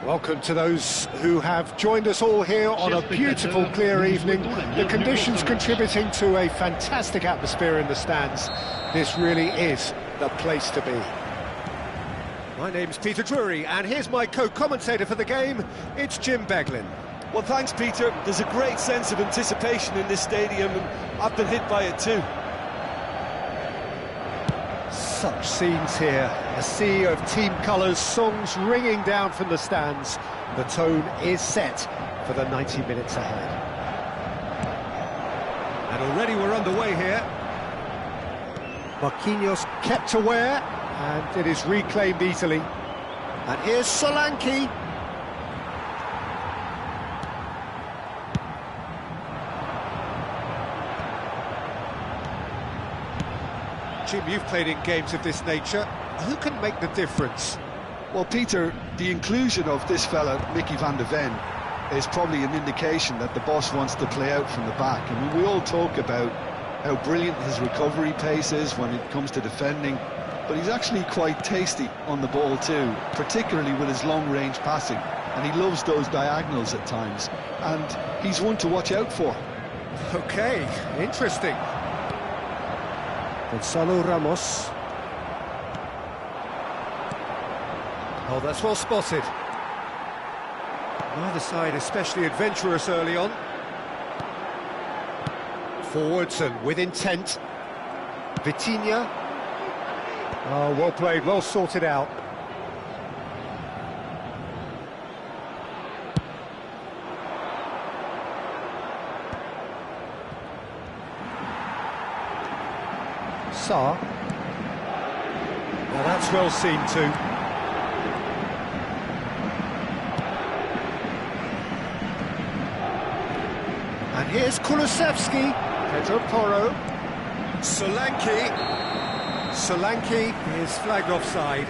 Welcome to those who have joined us all here on a beautiful, clear evening. The conditions contributing to a fantastic atmosphere in the stands. This really is the place to be. My name's Peter Drury, and here's my co-commentator for the game. It's Jim Beglin. Well, thanks, Peter. There's a great sense of anticipation in this stadium, and I've been hit by it too. Such scenes here, a sea of team colours, songs ringing down from the stands. The tone is set for the 90 minutes ahead. And already we're underway here. Marquinhos kept aware, and it is reclaimed easily. And here's Solanke. Jim, you've played in games of this nature. Who can make the difference? Well, Peter, the inclusion of this fella, Mickey van de Ven, is probably an indication that the boss wants to play out from the back. I mean, we all talk about how brilliant his recovery pace is when it comes to defending, but he's actually quite tasty on the ball too, particularly with his long-range passing, and he loves those diagonals at times, and he's one to watch out for. Okay, interesting. Gonzalo Ramos. Oh, that's well spotted. Neither side especially adventurous early on. Forwards and with intent. Vitinha. Oh, well played, well sorted out. Sarr. Now that's well seen too. And here's Kulusevski. Pedro Porro. Solanke. Solanke is flagged offside.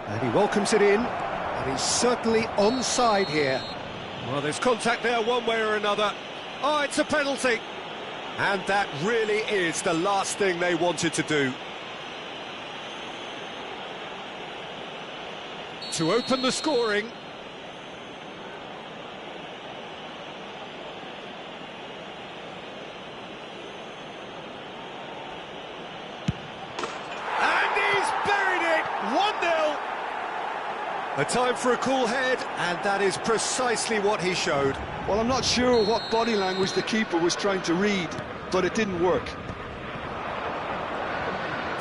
And he welcomes it in, and he's certainly onside here. Well, there's contact there one way or another. Oh, it's a penalty. And that really is the last thing they wanted to do. To open the scoring. And he's buried it! 1-0. A time for a cool head, and that is precisely what he showed. Well, I'm not sure what body language the keeper was trying to read, but it didn't work.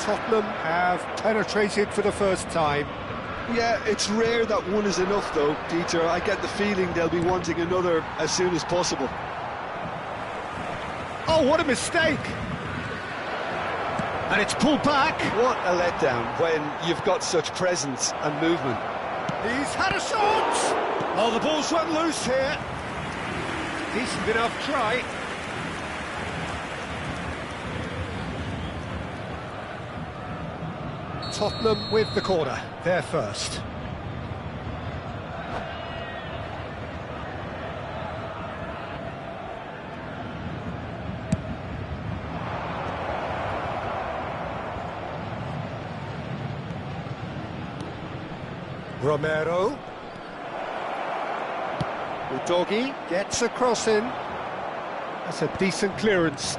Tottenham have penetrated for the first time. Yeah, it's rare that one is enough, though, Peter. I get the feeling they'll be wanting another as soon as possible. Oh, what a mistake! And it's pulled back. What a letdown when you've got such presence and movement. He's had a shot! Oh, the ball's run loose here. Decent enough try. Tottenham with the corner, they're first. Romero. Udogi gets a cross in. That's a decent clearance.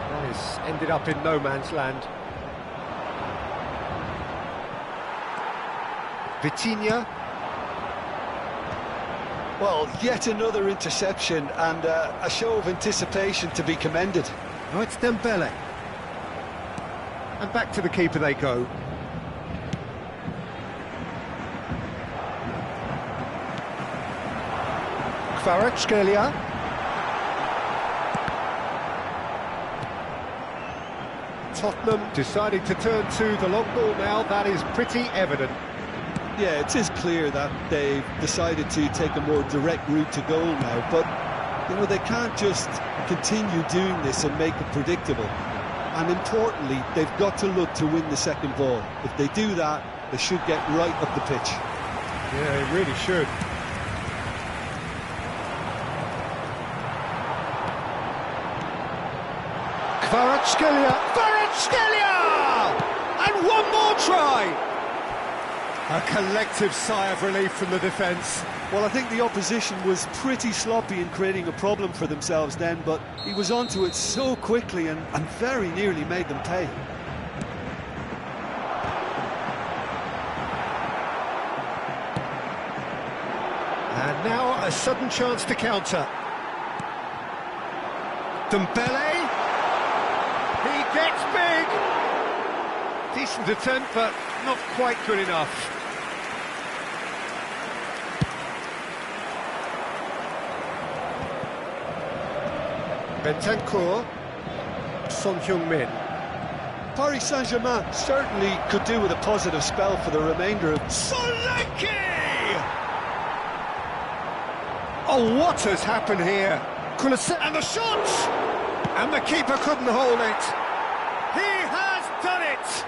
That has ended up in no man's land. Vitinha. Well, yet another interception and a show of anticipation to be commended. Oh, it's Dembele. And back to the keeper they go. Kvaratskhelia. Tottenham deciding to turn to the long ball now, that is pretty evident. Yeah, it is clear that they've decided to take a more direct route to goal now, but, you know, they can't just continue doing this and make it predictable. And importantly, they've got to look to win the second ball. If they do that, They should get right up the pitch. Yeah, it really should. Kvaratskhelia! And one more try! A collective sigh of relief from the defence. Well, I think the opposition was pretty sloppy in creating a problem for themselves then, but he was onto it so quickly and very nearly made them pay. And now a sudden chance to counter. Dembele. He gets big. Decent attempt, but not quite good enough. Bentancur. Son Heung-min. Paris Saint-Germain certainly could do with a positive spell for the remainder of... Solanke! Oh, what has happened here? And the shot! And the keeper couldn't hold it. He has done it!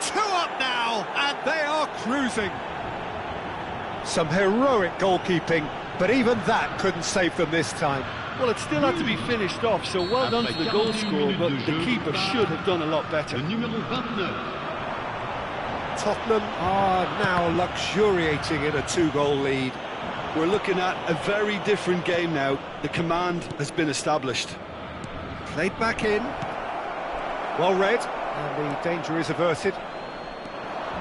2 up now, and they are cruising. Some heroic goalkeeping, but even that couldn't save them this time. Well, it still had to be finished off, so well done for the goal scorer, but the keeper should have done a lot better. Tottenham are now luxuriating in a 2-goal lead. We're looking at a very different game now. The command has been established. Played back in. Well read, and the danger is averted.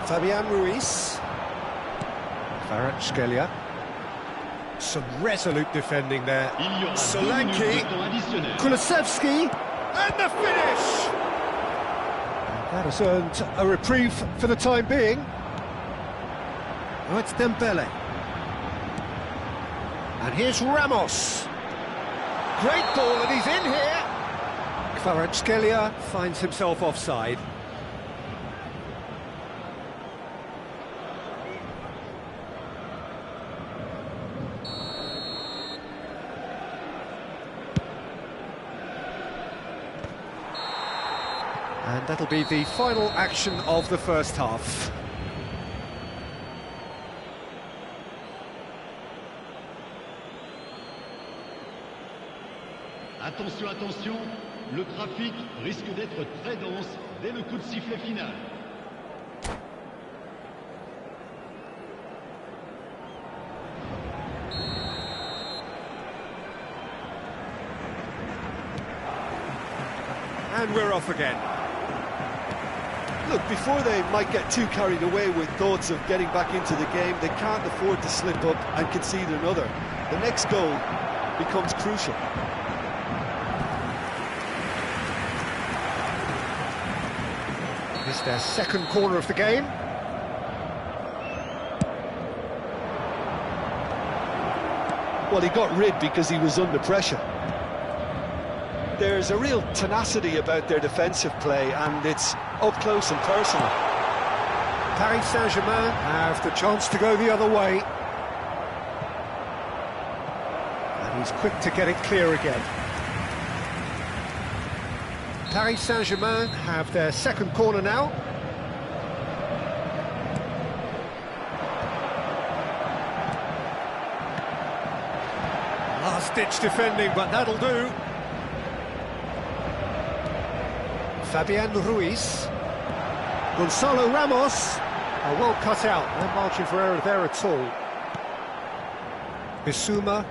Fabian Ruiz. Kvaratskhelia. Some resolute defending there. Solanke. Kulusevski. And the finish! And that has earned a reprieve for the time being. Oh, it's Dembele. And here's Ramos. Great ball, and he's in here. Kvaratskhelia finds himself offside. And that'll be the final action of the first half. Attention, attention, le trafic risque d'être très dense dès le coup de sifflet final. And we're off again. Look, before they might get too carried away with thoughts of getting back into the game, they can't afford to slip up and concede another. The next goal becomes crucial. It's their second corner of the game. Well, he got rid because he was under pressure. There's a real tenacity about their defensive play, and it's up close and personal. Paris Saint-Germain have the chance to go the other way. And he's quick to get it clear again. Paris Saint-Germain have their second corner now. Last-ditch defending, but that'll do. Fabian Ruiz. Gonzalo Ramos. Oh, well cut out. No margin for error there at all. Bissouma.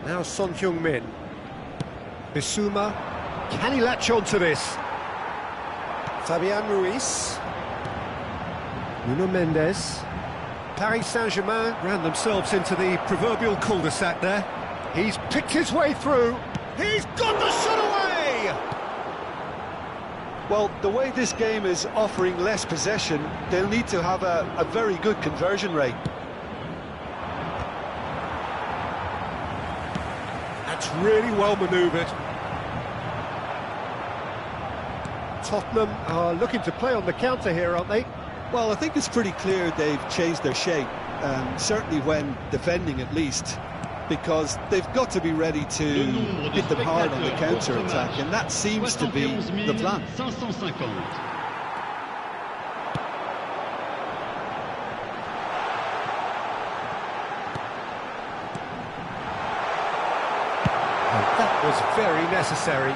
Now Son Heung-min. Bissouma. Can he latch on to this? Fabian Ruiz. Nuno Mendes. Paris Saint-Germain ran themselves into the proverbial cul-de-sac there. He's picked his way through. He's got the shot away! Well, the way this game is offering less possession, they'll need to have a very good conversion rate. That's really well manoeuvred. Tottenham are looking to play on the counter here, aren't they? Well, I think it's pretty clear they've changed their shape, certainly when defending at least, because they've got to be ready to hit them hard on the counter-attack, and that seems to be the plan. And that was very necessary.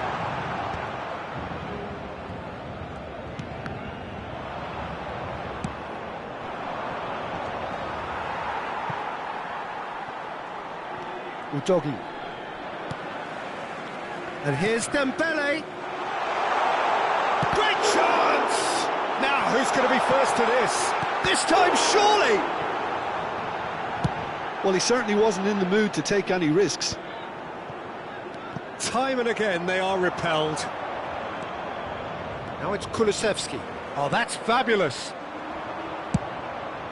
Udogi. And here's Dembele. Great chance! Now, who's going to be first to this? This time, surely! Well, he certainly wasn't in the mood to take any risks. Time and again, they are repelled. Now it's Kulusevski. Oh, that's fabulous.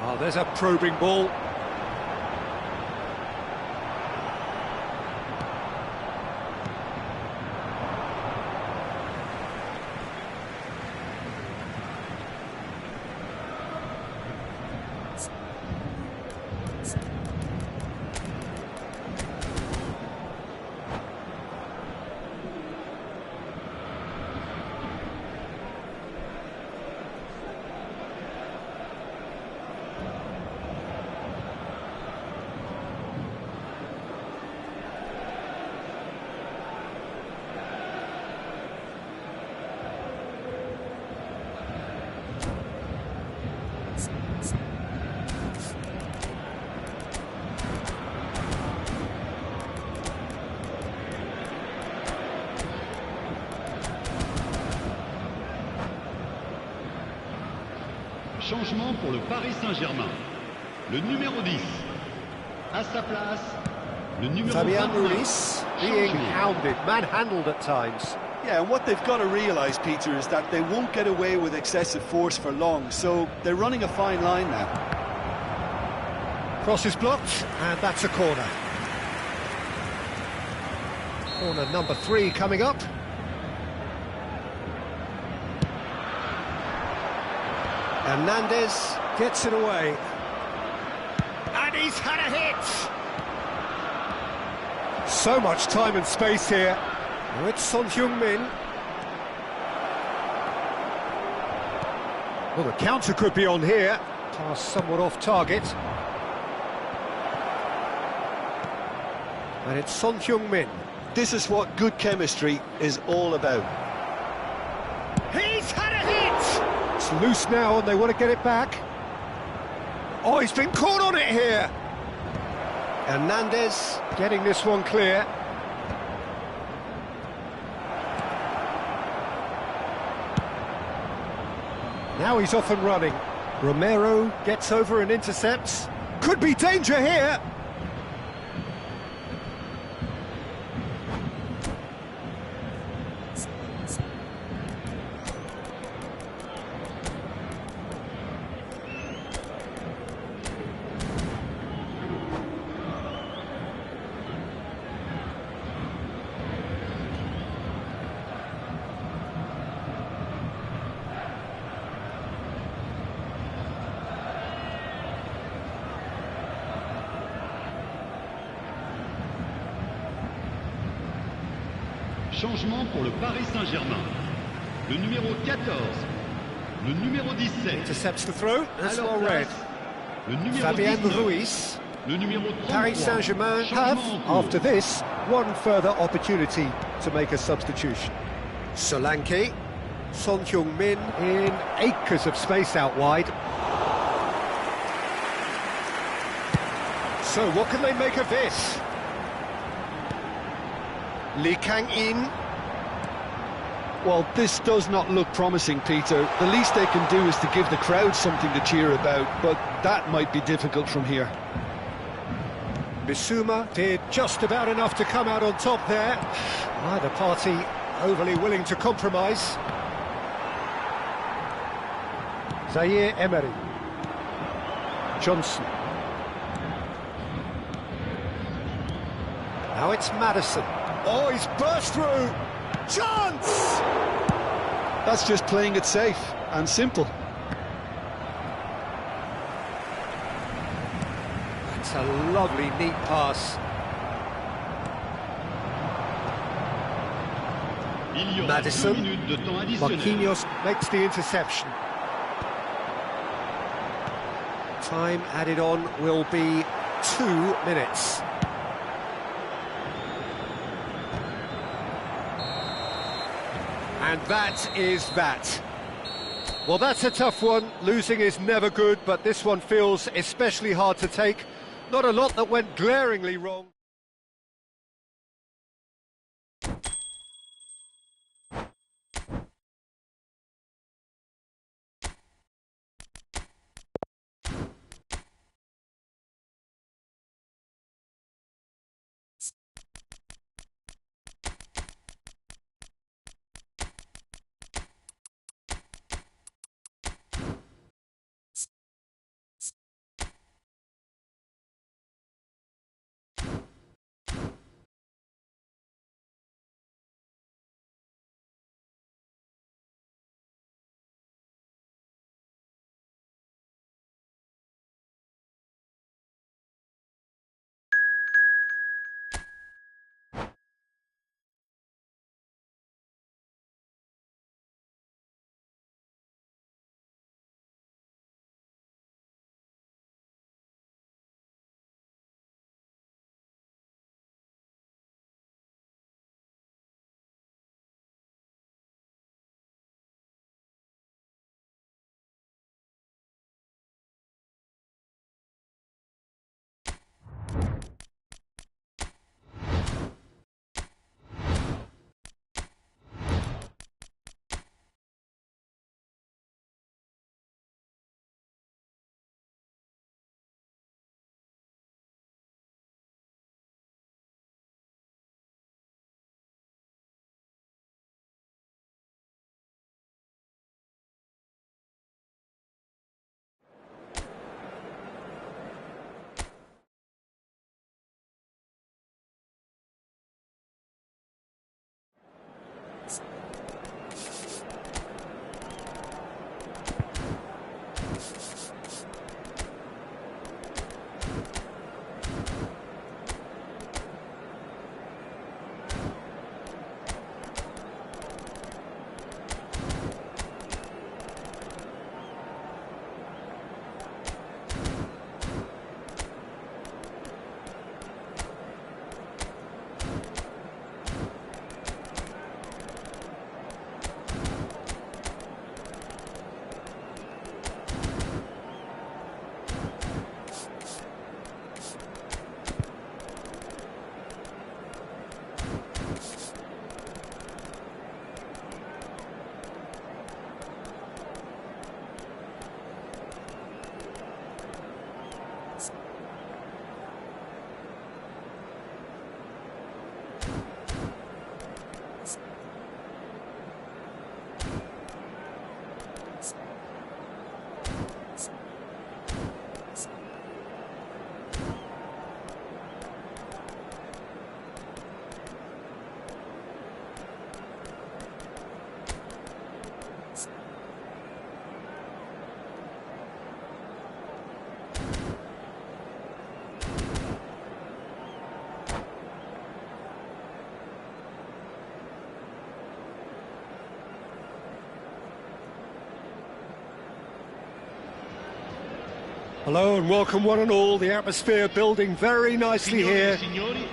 Oh, there's a probing ball. Changement pour le Paris Saint-Germain. Le numéro 10. À sa place, le numéro Fabian 29. Ruiz being hounded, manhandled at times. Yeah, and what they've got to realise, Peter, is that they won't get away with excessive force for long, so they're running a fine line now. Cross is blocked, and that's a corner. Corner number 3 coming up. Hernandez gets it away. And he's had a hit! So much time and space here. Now it's Son Heung-min. Well, the counter could be on here. Pass somewhat off target. And it's Son Heung-min. This is what good chemistry is all about. He's had a hit! It's loose now and they want to get it back. Oh, he's been caught on it here. Hernandez getting this one clear. Now he's off and running. Romero gets over and intercepts. Could be danger here. Changement pour le Paris Saint-Germain. Le numéro 14. Le numéro 17. Intercepts the throw. That's Alors, well read. Le numéro Fabian 19. Ruiz. Le numéro 33. Paris Saint-Germain have, after this, one further opportunity to make a substitution. Solanke. Son Heung-min in acres of space out wide. So what can they make of this? Lee Kang-in. Well, this does not look promising, Peter. The least they can do is to give the crowd something to cheer about, but that might be difficult from here. Bissouma did just about enough to come out on top there. Neither party overly willing to compromise. Zaire Emery. Johnson. Now it's Maddison. Oh, he's burst through! Chance! That's just playing it safe and simple. That's a lovely, neat pass. Il y aura 2 Maddison. minutes de temps additionnel. Marquinhos makes the interception. Time added on will be 2 minutes. And that is that. Well, that's a tough one. Losing is never good, but this one feels especially hard to take. Not a lot that went glaringly wrong. Hello and welcome one and all. The atmosphere building very nicely here.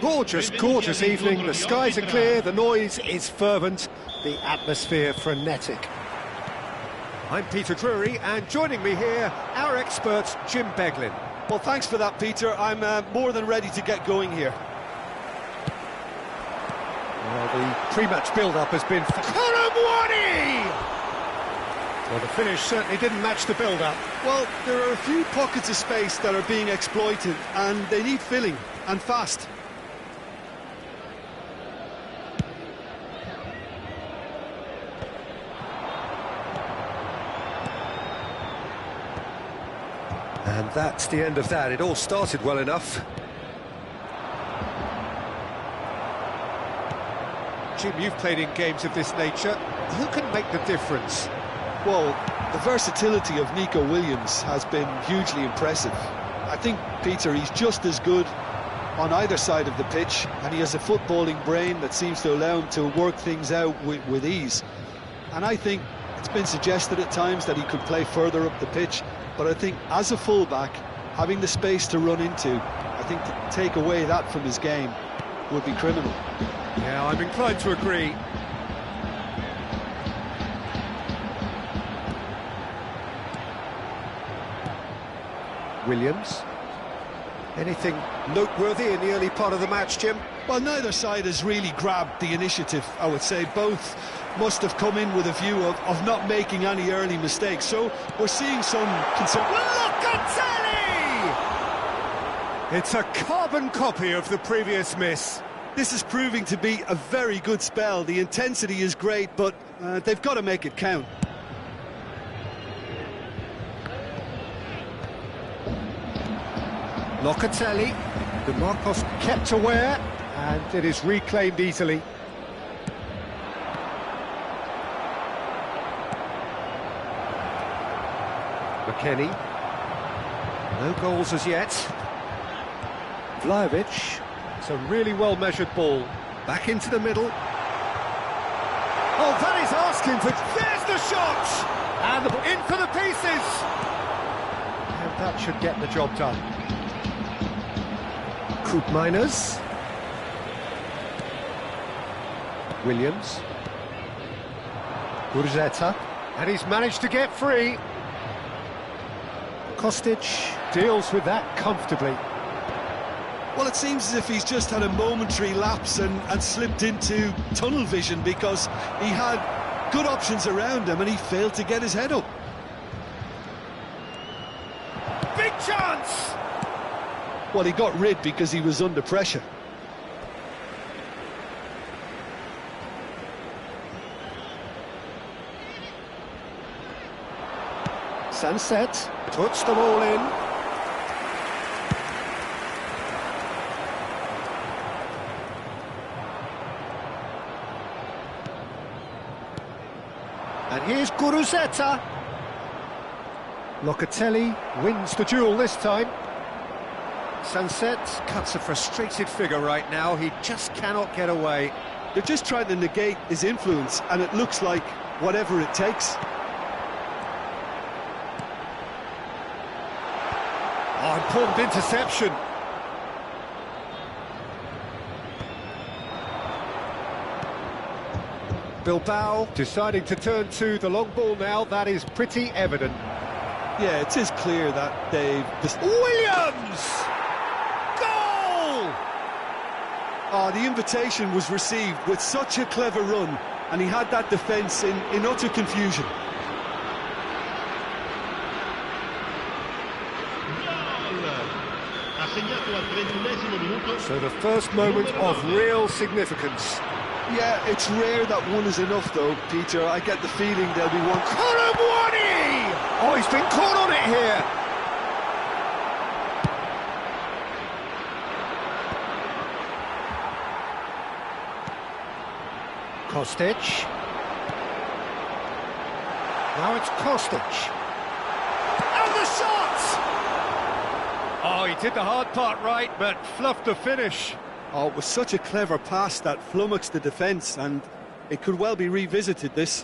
Gorgeous, gorgeous evening. The skies are clear, the noise is fervent, the atmosphere frenetic. I'm Peter Drury, and joining me here, our expert Jim Beglin. Well, thanks for that, Peter. I'm more than ready to get going here. Well, the pre-match build-up has been... Konami! Well, the finish certainly didn't match the build-up. Well, there are a few pockets of space that are being exploited, and they need filling, and fast. And that's the end of that. It all started well enough. Jim, you've played in games of this nature. Who can make the difference? Well, the versatility of Nico Williams has been hugely impressive. I think, Peter, he's just as good on either side of the pitch, and he has a footballing brain that seems to allow him to work things out with ease. And I think it's been suggested at times that he could play further up the pitch, but I think as a fullback, having the space to run into, I think to take away that from his game would be criminal. Yeah, I'm inclined to agree. Williams. Anything noteworthy in the early part of the match, Jim? Well, neither side has really grabbed the initiative, I would say. Both must have come in with a view of not making any early mistakes. So we're seeing some concern. Locatelli! It's a carbon copy of the previous miss. This is proving to be a very good spell. The intensity is great, but they've got to make it count. Locatelli, DeMarcos kept aware, and it is reclaimed easily. McKennie. No goals as yet. Vlahovic. It's a really well-measured ball. Back into the middle. Oh, that is asking for... There's the shot! And in for the pieces! And that should get the job done. Koopmeiners. Williams. Gurzetta. And he's managed to get free. Kostic deals with that comfortably. Well, it seems as if he's just had a momentary lapse and slipped into tunnel vision, because he had good options around him and he failed to get his head up. Big chance! Well, he got rid because he was under pressure. Sunset puts them all in. And here's Gurzetta. Locatelli wins the duel this time. Sunset cuts a frustrated figure right now. He just cannot get away. They're just trying to negate his influence, and it looks like whatever it takes. Oh, important interception. Bilbao deciding to turn to the long ball now. That is pretty evident. Yeah, it is clear that they've... Williams! Goal! Oh, the invitation was received with such a clever run, and he had that defence in utter confusion. So the first moment of real significance. Yeah, it's rare that one is enough, though, Peter. I get the feeling there'll be one... Konami! Oh, he's been caught on it here! Kostic. Now it's Kostic. And the shot! Oh, he did the hard part right, but fluffed the finish. Oh, it was such a clever pass that flummoxed the defence, and it could well be revisited, this.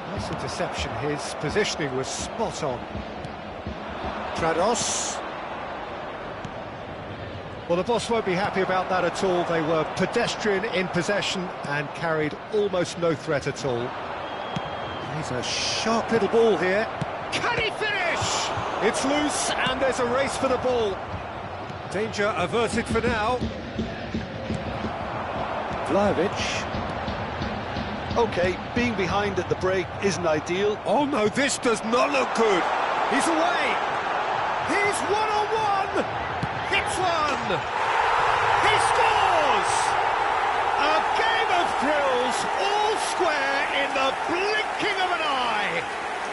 Nice interception. His positioning was spot on. Trados. Well, the boss won't be happy about that at all. They were pedestrian in possession and carried almost no threat at all. He's a sharp little ball here. Can he finish? It's loose and there's a race for the ball. Danger averted for now. Vlahovic. OK, being behind at the break isn't ideal. Oh no, this does not look good. He's away. He's one-on-one. Hits one. He scores. A game of thrills, all square in the blinking of an eye.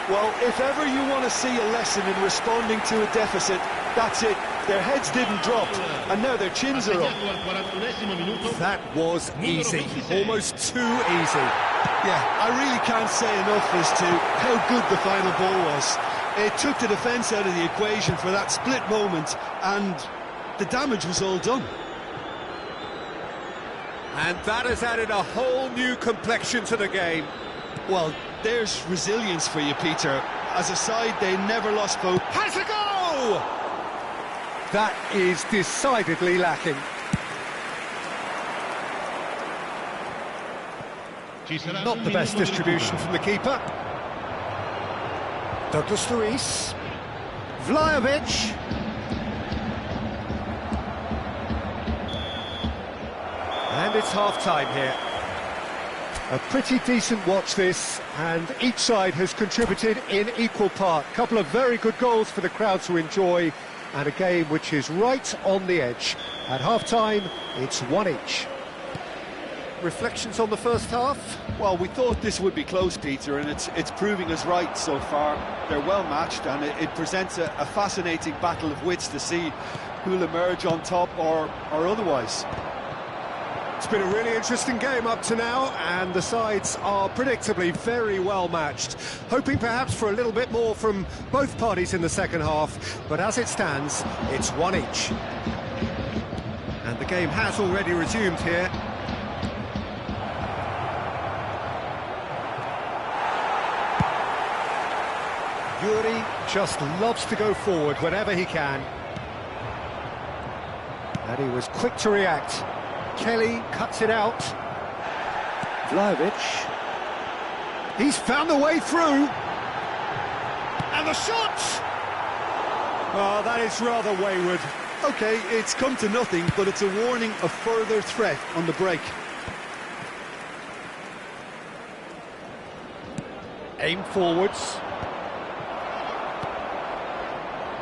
Well, if ever you want to see a lesson in responding to a deficit, that's it. Their heads didn't drop, and now their chins are up. That was easy, almost too easy. Yeah, I really can't say enough as to how good the final ball was. It took the defence out of the equation for that split moment, and the damage was all done. And that has added a whole new complexion to the game. Well, there's resilience for you, Peter. As a side, they never lost hope. Has a go! That is decidedly lacking. Not the best distribution from the keeper. Douglas Luiz. Vlahovic. And it's half-time here. A pretty decent watch this, and each side has contributed in equal part. A couple of very good goals for the crowd to enjoy, and a game which is right on the edge. At half-time, it's 1 each. Reflections on the first half? Well, we thought this would be close, Peter, and it's proving us right so far. They're well matched, and it presents a fascinating battle of wits to see who'll emerge on top or otherwise. It's been a really interesting game up to now, and the sides are predictably very well matched. Hoping perhaps for a little bit more from both parties in the second half, but as it stands, it's 1 each. And the game has already resumed here. Yuri just loves to go forward whenever he can. And he was quick to react. Kelly cuts it out. Vlahovic. He's found the way through. And the shot! Oh, that is rather wayward. OK, it's come to nothing, but it's a warning of further threat on the break. Aim forwards.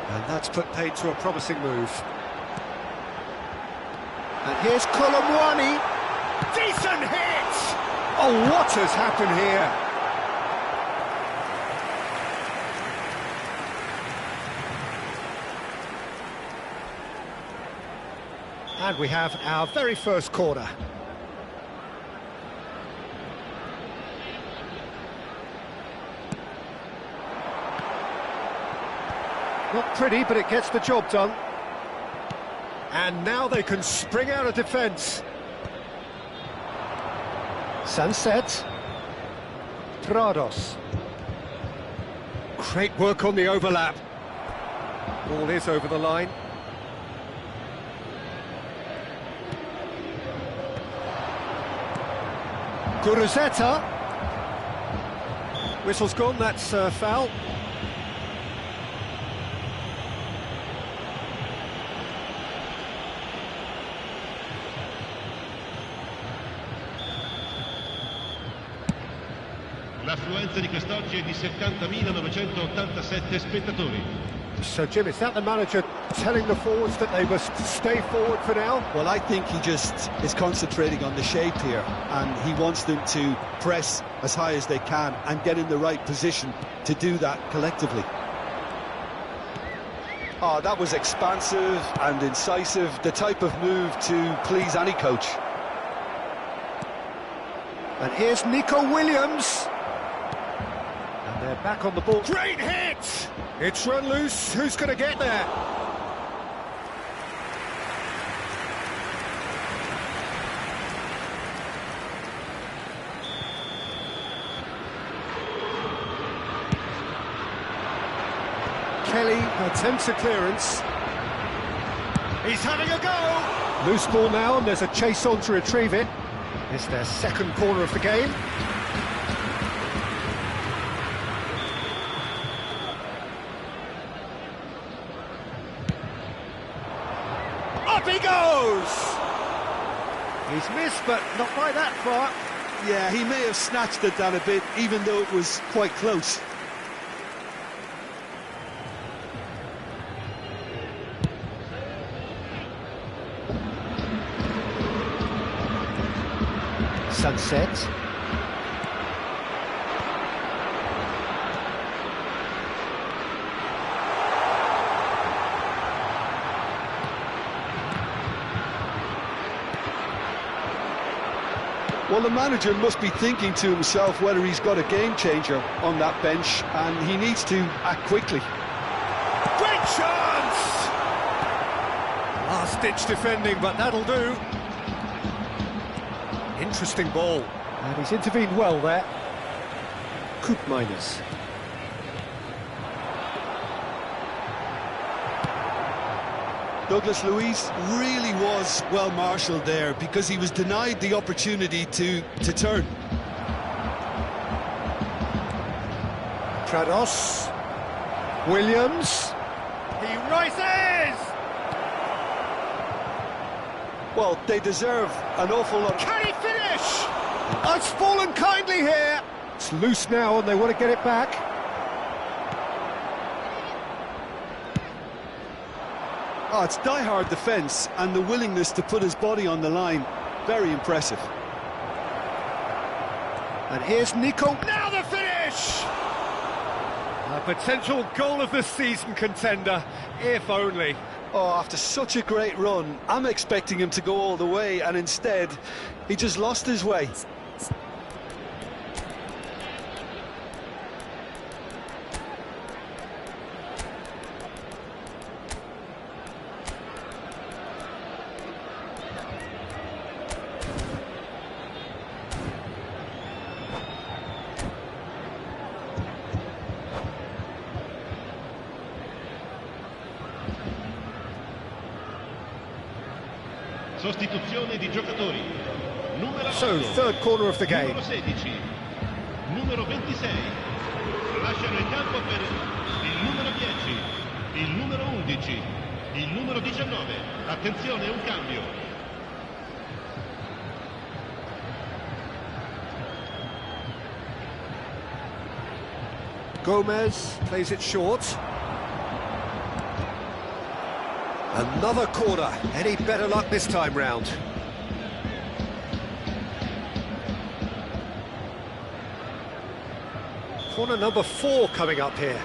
And that's put paid to a promising move. And here's Kolomwani. Decent hit! Oh, what has happened here? And we have our very first corner. Not pretty, but it gets the job done. And now they can spring out of defence. Sunset. Prados. Great work on the overlap. Ball is over the line. Guruzeta. Whistle's gone, that's foul. L'affluenza di quest'oggi è di 70.987 spettatori. So, Jim, is that the manager telling the forwards that they must stay forward for now? Well, I think he just is concentrating on the shape here, and he wants them to press as high as they can and get in the right position to do that collectively. Oh, that was expansive and incisive, the type of move to please any coach. And here's Nico Williams. And they're back on the ball. Great hit! It's run loose. Who's going to get there? Kelly attempts a clearance. He's having a go! Loose ball now, and there's a chase on to retrieve it. It's their second corner of the game. Up he goes! He's missed, but not by that far. Yeah, he may have snatched it down a bit, even though it was quite close. Sunset. Well, the manager must be thinking to himself whether he's got a game changer on that bench, and he needs to act quickly. Great chance! Last-ditch defending, but that'll do. Interesting ball. And he's intervened well there. Coop minus. Douglas Luiz really was well marshalled there because he was denied the opportunity to turn. Prados. Williams. He rises! Well, they deserve an awful lot. Can he finish? Oh, it's fallen kindly here. It's loose now and they want to get it back. Oh, it's die-hard defence and the willingness to put his body on the line. Very impressive. And here's Nico. Now the finish! A potential goal of the season contender, if only. Oh, after such a great run, I'm expecting him to go all the way, and instead, he just lost his way. Sostituzione di giocatori. Numero 8, So, third corner of the game. Numero 16, numero 26. Lasciano il campo per il numero 10, il numero 11, il numero 19. Attenzione, un cambio. Gomez plays it short. Another corner. Any better luck this time round? Corner number 4 coming up here.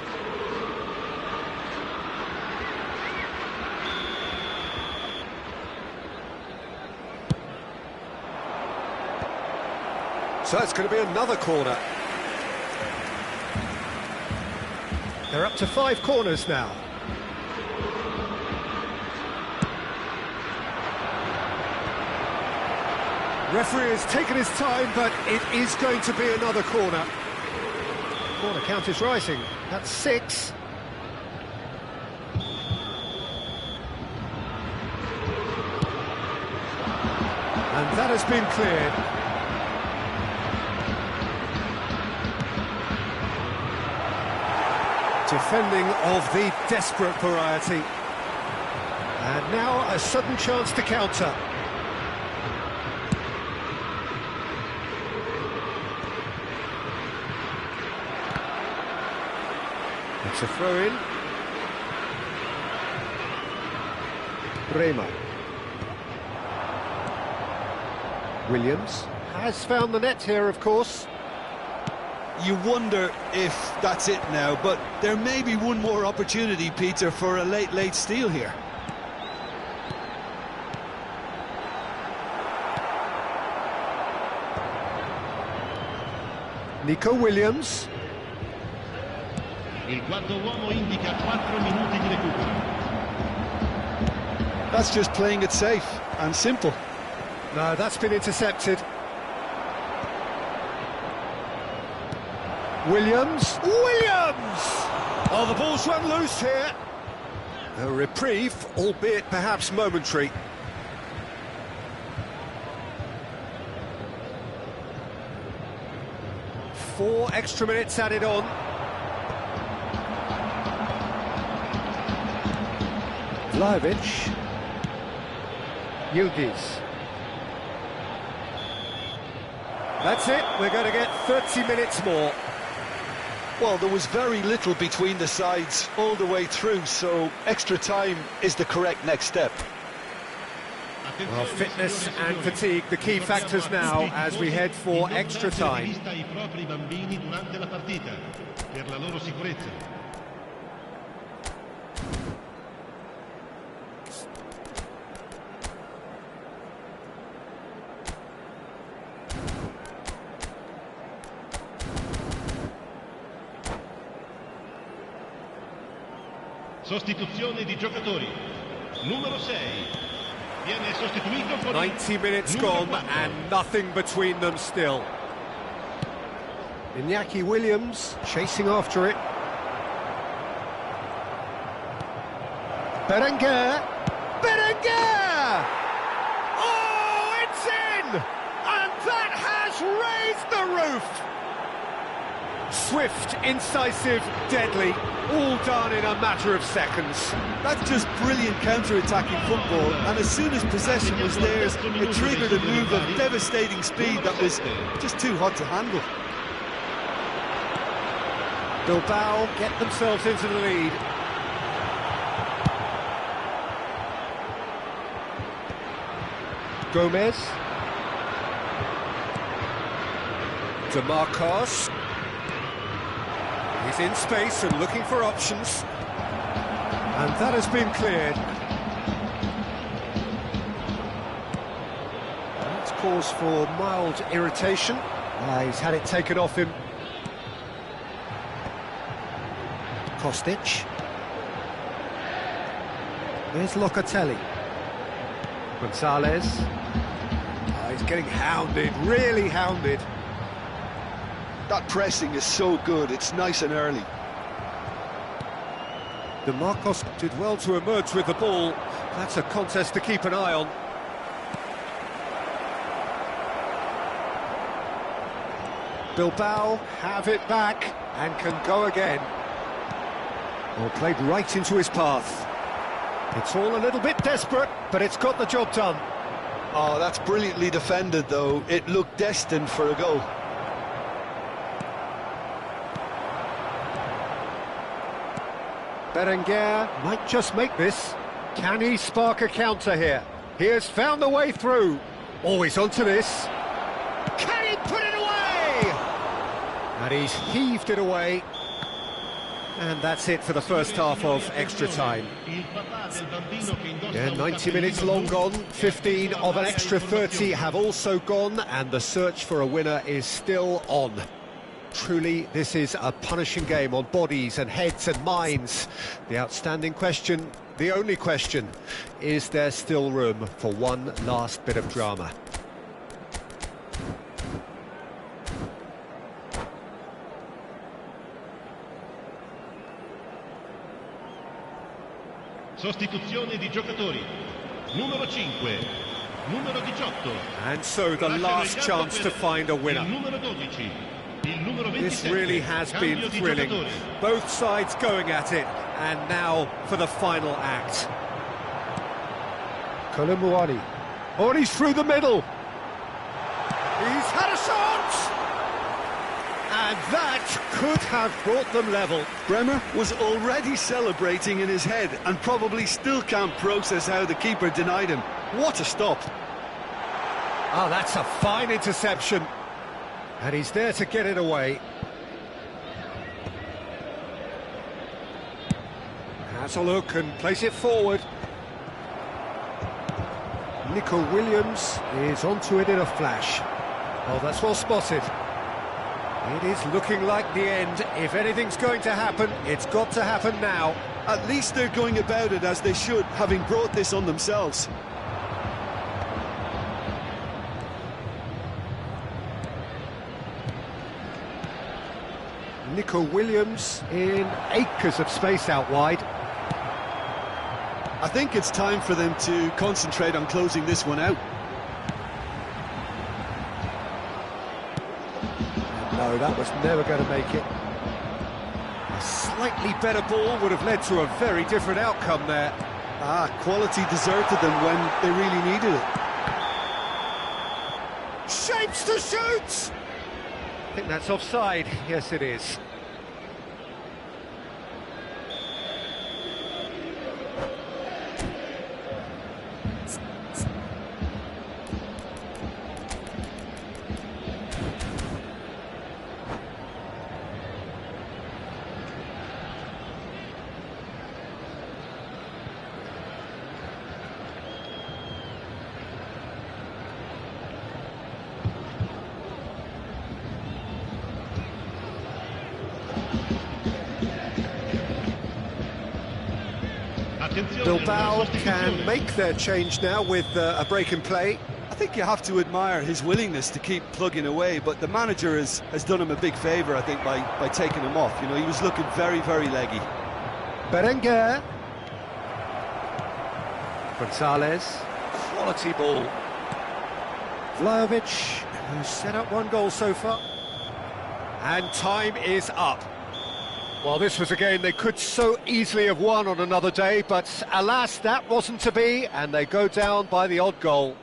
So it's going to be another corner. They're up to 5 corners now. Referee has taken his time, but it is going to be another corner. Corner count is rising. That's 6. And that has been cleared. Defending of the desperate variety. And now a sudden chance to counter. It's a throw-in. Bremer. Williams has found the net here, of course. You wonder if that's it now, but there may be one more opportunity, Peter, for a late steal here. Nico Williams. Il quarto uomo indica 4 minuti di recupero. That's just playing it safe and simple. No, that's been intercepted. Williams. Williams! Oh, the ball's run loose here. A reprieve, albeit perhaps momentary. Four extra minutes added on. Vlahovic. Yildiz. That's it, we're going to get 30 minutes more. Well, there was very little between the sides all the way through, so extra time is the correct next step. Well, fitness and fatigue, the key factors now as we head for extra time. Sostituzione di giocatori. Numero 6. Viene sostituito con 90 minutes gone and nothing between them still. Iñaki Williams chasing after it. Berenguer. Berenguer! Oh, it's in! And that has raised the roof! Swift, incisive, deadly, all done in a matter of seconds. That's just brilliant counter-attacking football, and as soon as possession was theirs, it triggered a move of devastating speed that was just too hot to handle. Bilbao get themselves into the lead. Gomez. DeMarcos. He's in space and looking for options. And that has been cleared. That's cause for mild irritation. He's had it taken off him. Kostic. There's Locatelli. Gonzalez. He's getting hounded, really hounded. That pressing is so good, it's nice and early. DeMarcos did well to emerge with the ball. That's a contest to keep an eye on. Bilbao have it back and can go again. Well, played right into his path. It's all a little bit desperate, but it's got the job done. Oh, that's brilliantly defended, though. It looked destined for a goal. Berenguer might just make this. Can he spark a counter here? He has found the way through. Always onto this. Can he put it away? And he's heaved it away. And that's it for the first half of extra time. Yeah, 90 minutes long gone, 15 of an extra 30 have also gone, and the search for a winner is still on. Truly, this is a punishing game on bodies and heads and minds. The outstanding question, the only question, is there still room for one last bit of drama? Sostituzione di giocatori. Numero 5, numero 18. And so the last chance to find a winner. Numero 12. This really has been thrilling. Both sides going at it, and now for the final act. Kolomuani. Oh, he's through the middle. He's had a shot! And that could have brought them level. Bremer was already celebrating in his head and probably still can't process how the keeper denied him. What a stop. Oh, that's a fine interception. And he's there to get it away. Has a look and place it forward. Nico Williams is onto it in a flash. Oh, that's well spotted. It is looking like the end. If anything's going to happen, it's got to happen now. At least they're going about it as they should, having brought this on themselves. Nico Williams in acres of space out wide. I think it's time for them to concentrate on closing this one out. No, that was never going to make it. A slightly better ball would have led to a very different outcome there. Quality deserted them when they really needed it. Shapes to shoot! I think that's offside. Yes, it is. Bilbao can make their change now with a break in play. I think you have to admire his willingness to keep plugging away, but the manager has done him a big favour, I think, by taking him off. You know, he was looking very, very leggy. Berenguer. Gonzalez. Quality ball. Vlahovic, who's set up one goal so far. And time is up. Well, this was a game they could so easily have won on another day, but alas, that wasn't to be, and they go down by the odd goal.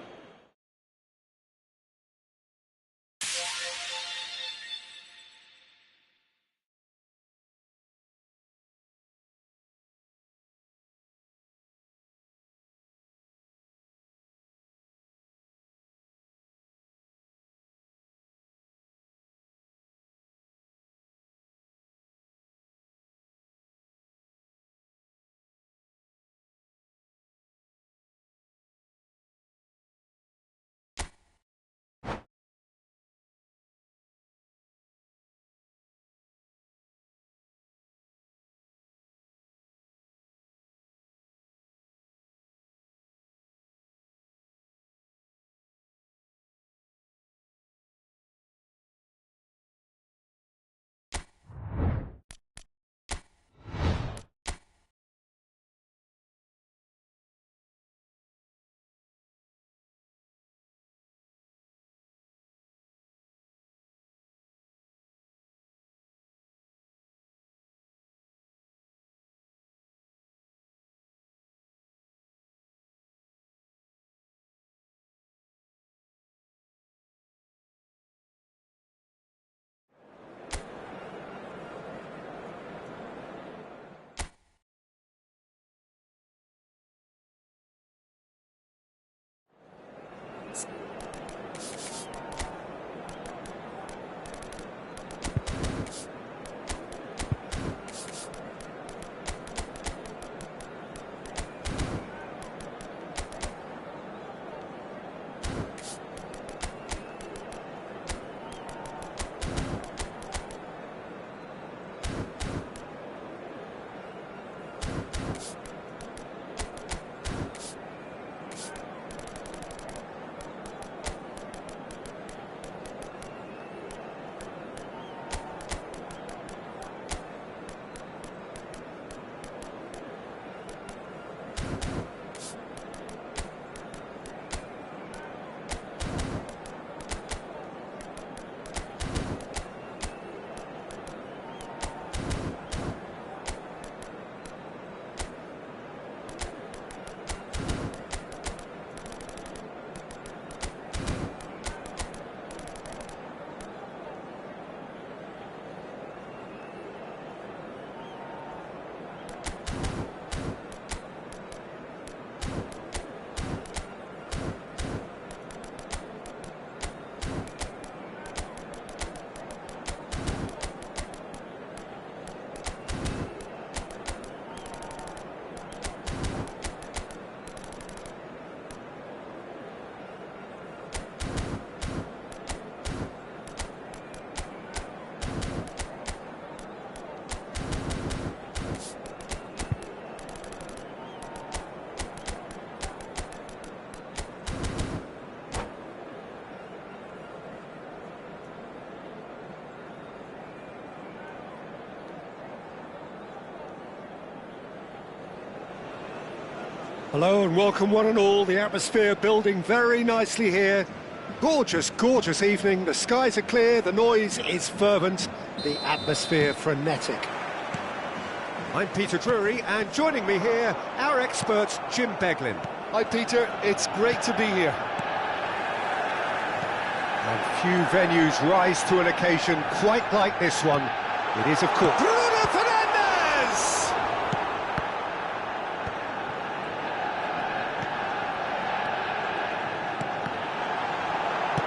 Hello and welcome one and all, the atmosphere building very nicely here. Gorgeous, gorgeous evening, the skies are clear, the noise is fervent, the atmosphere frenetic. I'm Peter Drury, and joining me here, our expert Jim Beglin. Hi Peter, it's great to be here. And few venues rise to an occasion quite like this one. It is, of course, Bruno Fernandes!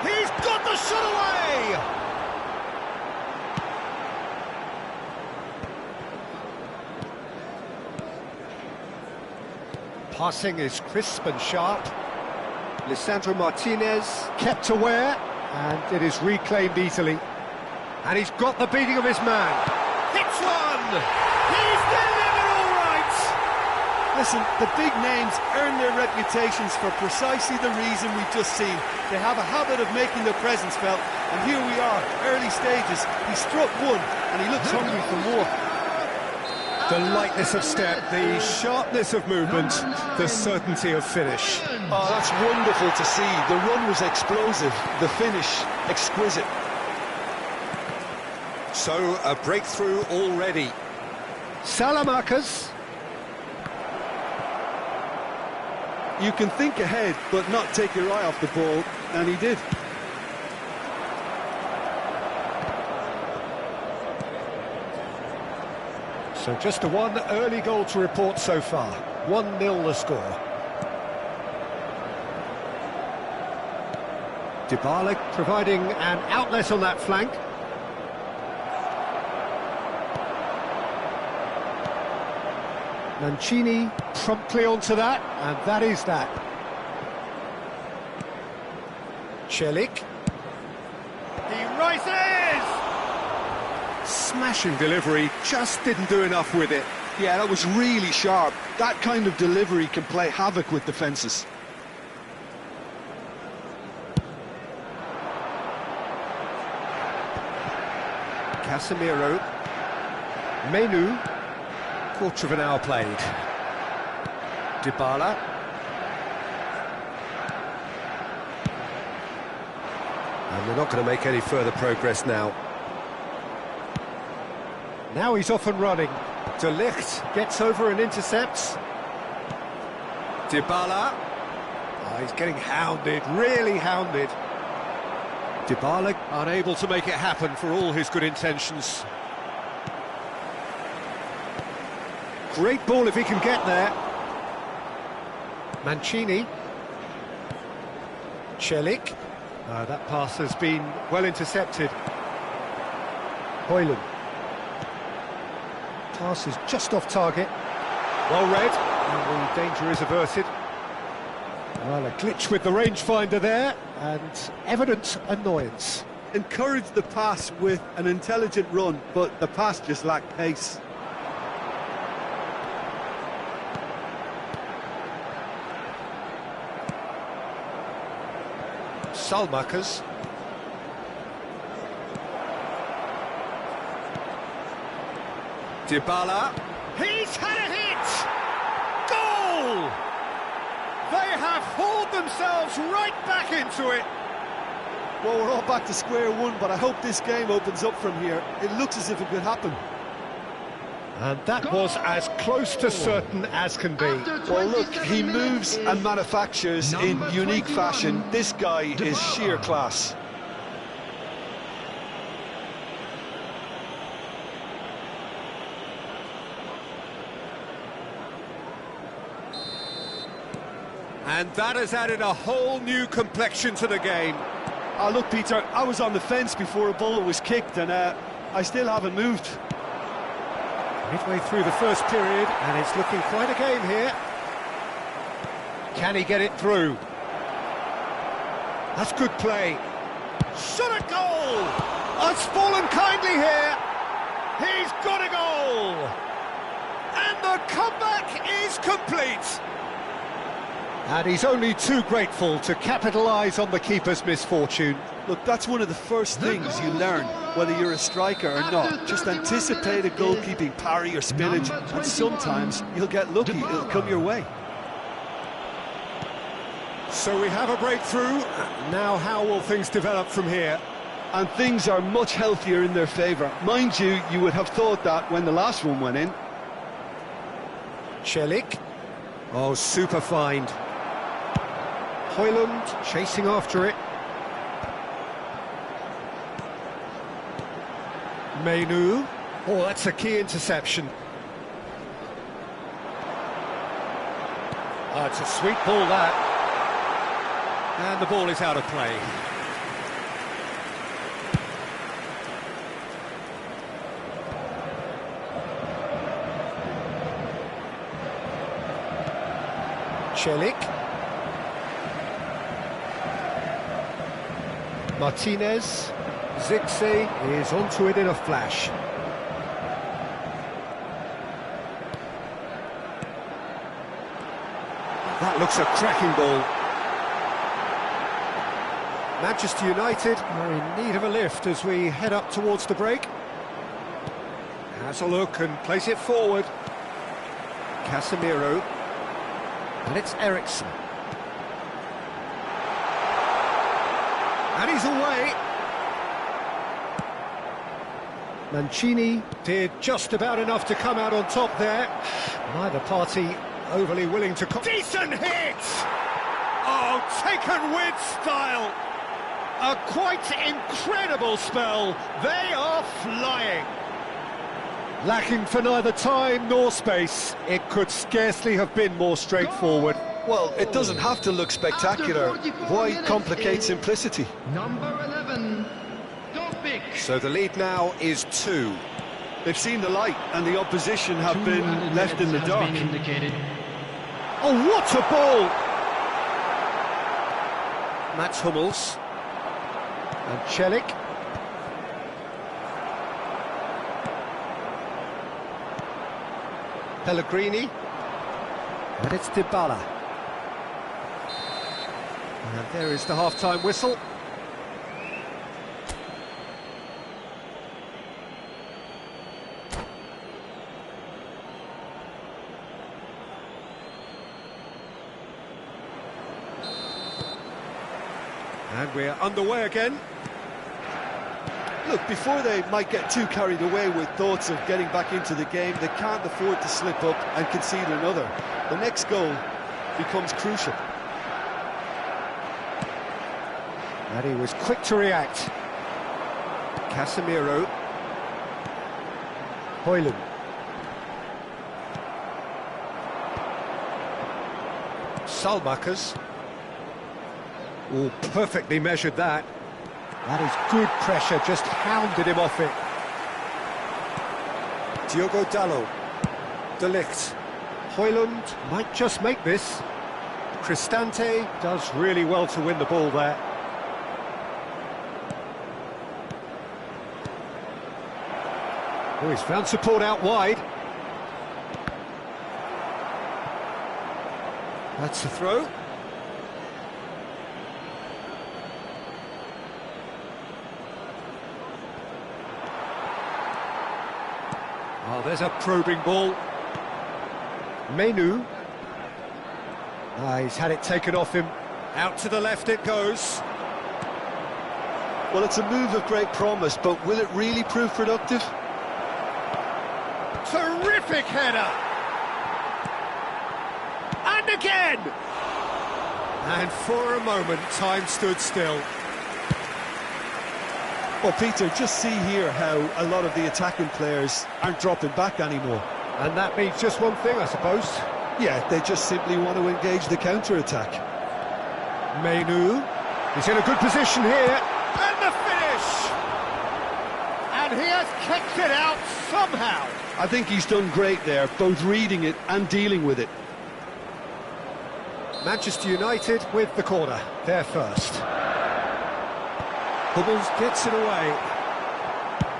He's got the shot away! Passing is crisp and sharp. Lisandro Martinez kept aware, and it is reclaimed easily. And he's got the beating of his man. Hits one! He's delivered all right! Listen, the big names earn their reputations for precisely the reason we've just seen. They have a habit of making their presence felt, and here we are, early stages. He struck one, and he looks hungry for more. The lightness of step, the sharpness of movement, the certainty of finish. Oh, that's wonderful to see. The run was explosive, the finish exquisite. So, a breakthrough already. Salamakers. You can think ahead, but not take your eye off the ball, and he did. So just a one early goal to report so far. 1-0 the score. Dybala providing an outlet on that flank. Mancini promptly onto that, and that is that. Celik. He rises! Smashing delivery, just didn't do enough with it. Yeah, that was really sharp. That kind of delivery can play havoc with defences. Casemiro. Menu. Quarter of an hour played. Dybala. And they're not going to make any further progress now. Now he's off and running. De Ligt gets over and intercepts. Dybala. Oh, he's getting hounded, really hounded. Dybala unable to make it happen for all his good intentions. Great ball if he can get there. Mancini. Celik. That pass has been well intercepted. Højlund. Pass is just off target. Well read, and the danger is averted. Well, a glitch with the rangefinder there, and evident annoyance. Encouraged the pass with an intelligent run, but the pass just lacked pace. Salmakers. Dybala. He's had a hit! Goal! They have hauled themselves right back into it. Well, we're all back to square one, but I hope this game opens up from here. It looks as if it could happen. And that was as close to certain as can be. Well, look, he moves and manufactures in unique fashion. This guy is sheer class. And that has added a whole new complexion to the game. Look, Peter, I was on the fence before a ball was kicked, and I still haven't moved. Midway through the first period, and it's looking quite a game here. Can he get it through? That's good play. Shot a goal! It's fallen kindly here. He's got a goal! And the comeback is complete. And he's only too grateful to capitalise on the keeper's misfortune. Look, that's one of the first things you learn, whether you're a striker or not. Just anticipate a goalkeeping parry or spillage, and sometimes you'll get lucky, it'll come your way. So we have a breakthrough. Now how will things develop from here? And things are much healthier in their favour. Mind you, you would have thought that when the last one went in. Celik. Oh, super find. Højlund chasing after it. Menu. Oh, that's a key interception. Oh, it's a sweet ball, that. And the ball is out of play. Celik. Martinez. Zirkzee is onto it in a flash. That looks a cracking ball. Manchester United are in need of a lift as we head up towards the break. Has a look and plays it forward. Casemiro. And it's Eriksen. And he's away. Mancini did just about enough to come out on top there. Neither party overly willing to... Decent hit! Oh, taken with style! A quite incredible spell. They are flying. Lacking for neither time nor space. It could scarcely have been more straightforward. Well, it doesn't have to look spectacular. Why complicate simplicity? Number 11, Topic. So the lead now is 2. They've seen the light and the opposition have been left in the dark. Oh, what a ball! Mats Hummels. And Celik. Pellegrini. And it's Dybala. And there is the half-time whistle. And we're underway again. Look, before they might get too carried away with thoughts of getting back into the game, they can't afford to slip up and concede another. The next goal becomes crucial. And he was quick to react. Casemiro. Højlund. Salmakers. Oh, perfectly measured that. That is good pressure, just hounded him off it. Diogo Dalot. De Ligt. Højlund might just make this. Cristante does really well to win the ball there. Oh, he's found support out wide. That's a throw. Oh, there's a probing ball. Menu. He's had it taken off him. Out to the left it goes. Well, it's a move of great promise, but will it really prove productive? Terrific header! And again! And for a moment, time stood still. Well, Peter, just see here how a lot of the attacking players aren't dropping back anymore. And that means just one thing, I suppose. Yeah, they just simply want to engage the counter-attack. Menu. He's in a good position here. And the finish! And he has kicked it out somehow. I think he's done great there, both reading it and dealing with it. Manchester United with the corner. They're first. Hummels gets it away.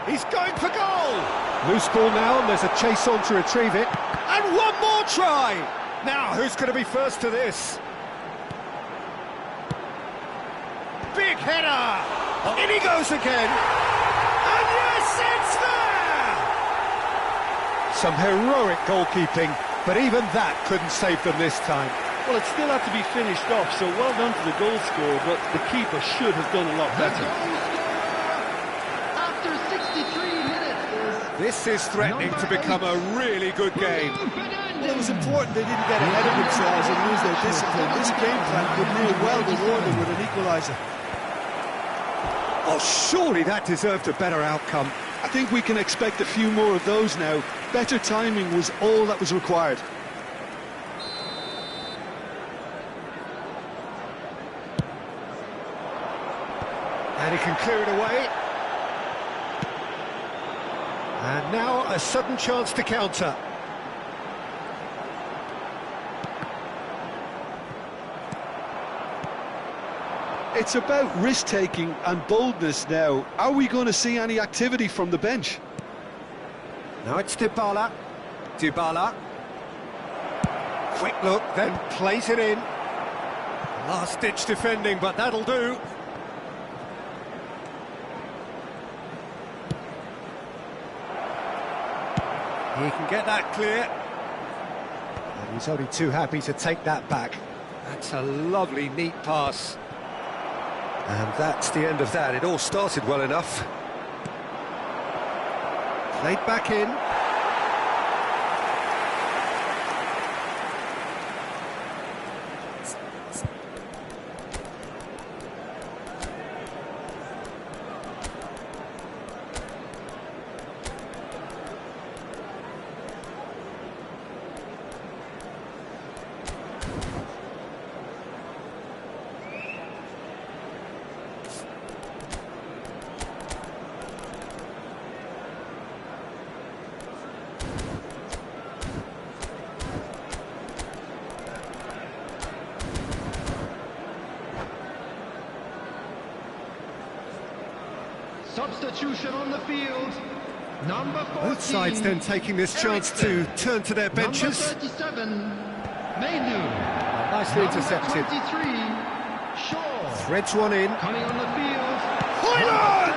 He's going for goal! Loose ball now, and there's a chase on to retrieve it. And one more try! Now, who's going to be first to this? Big header! In he goes again! And yes, it's there! Some heroic goalkeeping, but even that couldn't save them this time. Well, it still had to be finished off, so well done to the goal scorer, but the keeper should have done a lot better. After 63 minutes. This is threatening to become a really good game. Well, it was important they didn't get ahead of themselves and lose their discipline. This game plan could really well reward them with an equaliser. Oh, surely that deserved a better outcome. I think we can expect a few more of those now. Better timing was all that was required. And he can clear it away. And now a sudden chance to counter. It's about risk-taking and boldness now. Are we going to see any activity from the bench? Now it's Dybala. Dybala. Quick look, then plays it in. Last-ditch defending, but that'll do. He can get that clear. And he's only too happy to take that back. That's a lovely, neat pass. And that's the end of that. It all started well enough. Played back in. Substitution on the field. Number 14. Both sides then taking this chance to turn to their benches. Number 37, Mainu. Nicely intercepted. 23, Shaw. Threads one in. Coming on the field. Hoyland!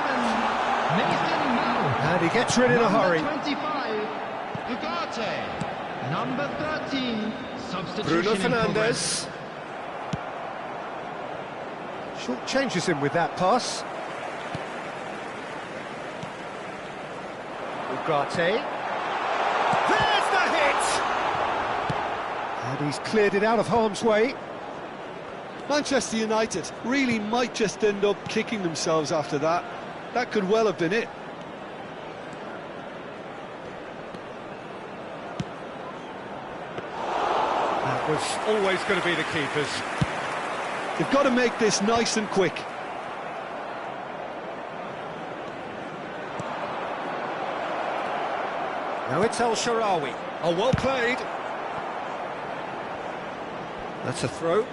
Nathan Mount. And he gets rid in a hurry. Number 25, Ugarte. Number 13, substitution Bruno in Fernandes. Short changes him with that pass. Ugarte. There's the hit! And he's cleared it out of harm's way. Manchester United really might just end up kicking themselves after that. That could well have been it. That was always going to be the keepers. They've got to make this nice and quick. Now it's El Shaarawy. Oh, well played. That's a throw.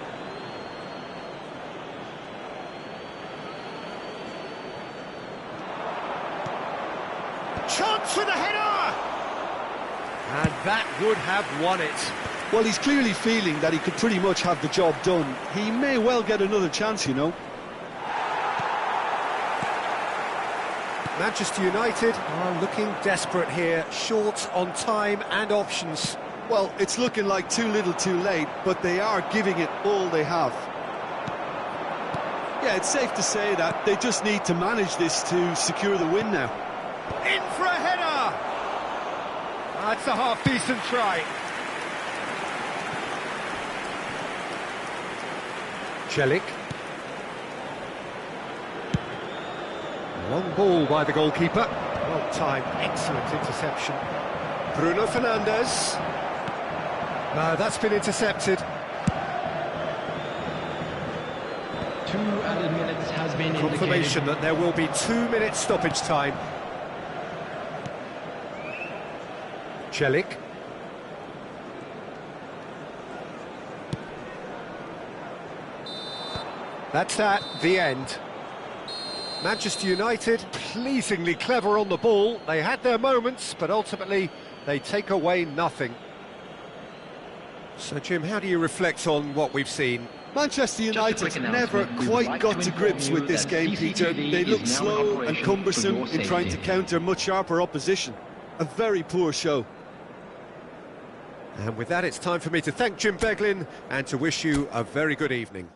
Chance with a header! And that would have won it. Well, he's clearly feeling that he could pretty much have the job done. He may well get another chance, you know. Manchester United are looking desperate here, short on time and options. Well, it's looking like too little too late, but they are giving it all they have. Yeah, it's safe to say that they just need to manage this to secure the win now. In for a header! That's a half-decent try. Celik. Long ball by the goalkeeper. Well timed, excellent interception. Bruno Fernandes. No, that's been intercepted. 2 added minutes has been Confirmation indicated. that there will be 2 minutes stoppage time. Celik. That's the end. Manchester United, pleasingly clever on the ball. They had their moments, but ultimately they take away nothing. So, Jim, how do you reflect on what we've seen? Manchester United never announcement. We would quite like got to to inform grips you with this that game, Peter. CCTV They is looked now in slow and operation cumbersome for in your trying to safety. counter much sharper opposition. A very poor show. And with that, it's time for me to thank Jim Beglin and to wish you a very good evening.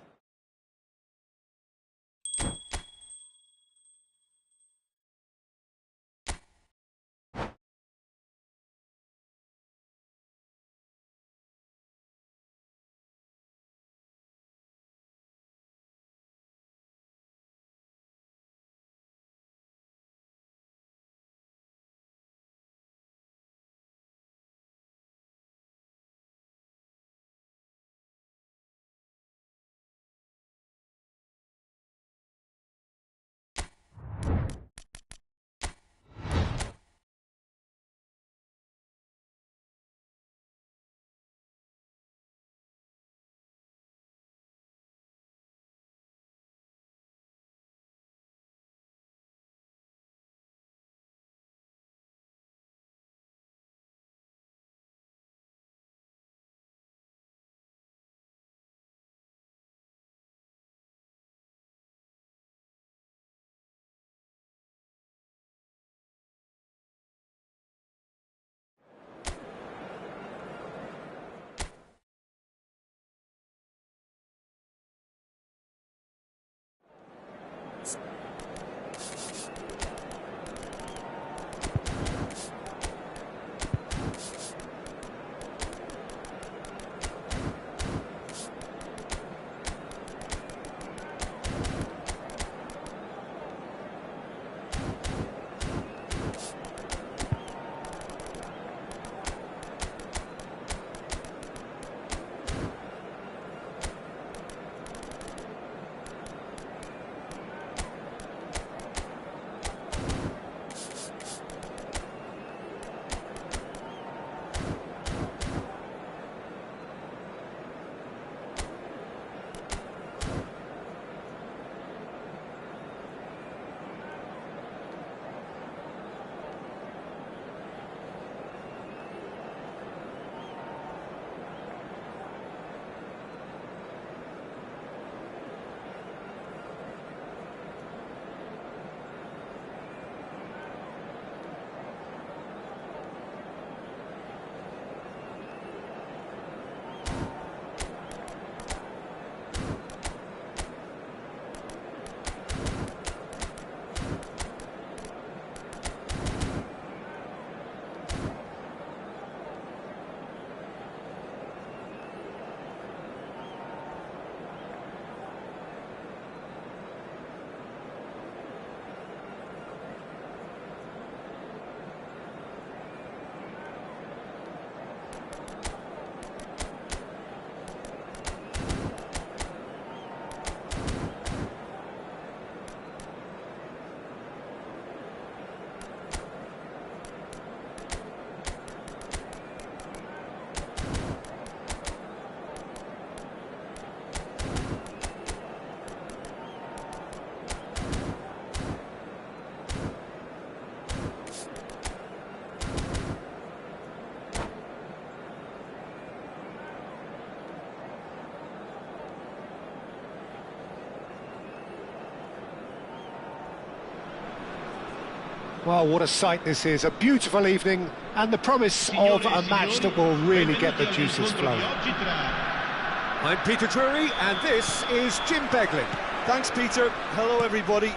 Well, what a sight this is, a beautiful evening, and the promise of a match that will really get the juices flowing. I'm Peter Drury, and this is Jim Beglin. Thanks, Peter. Hello, everybody.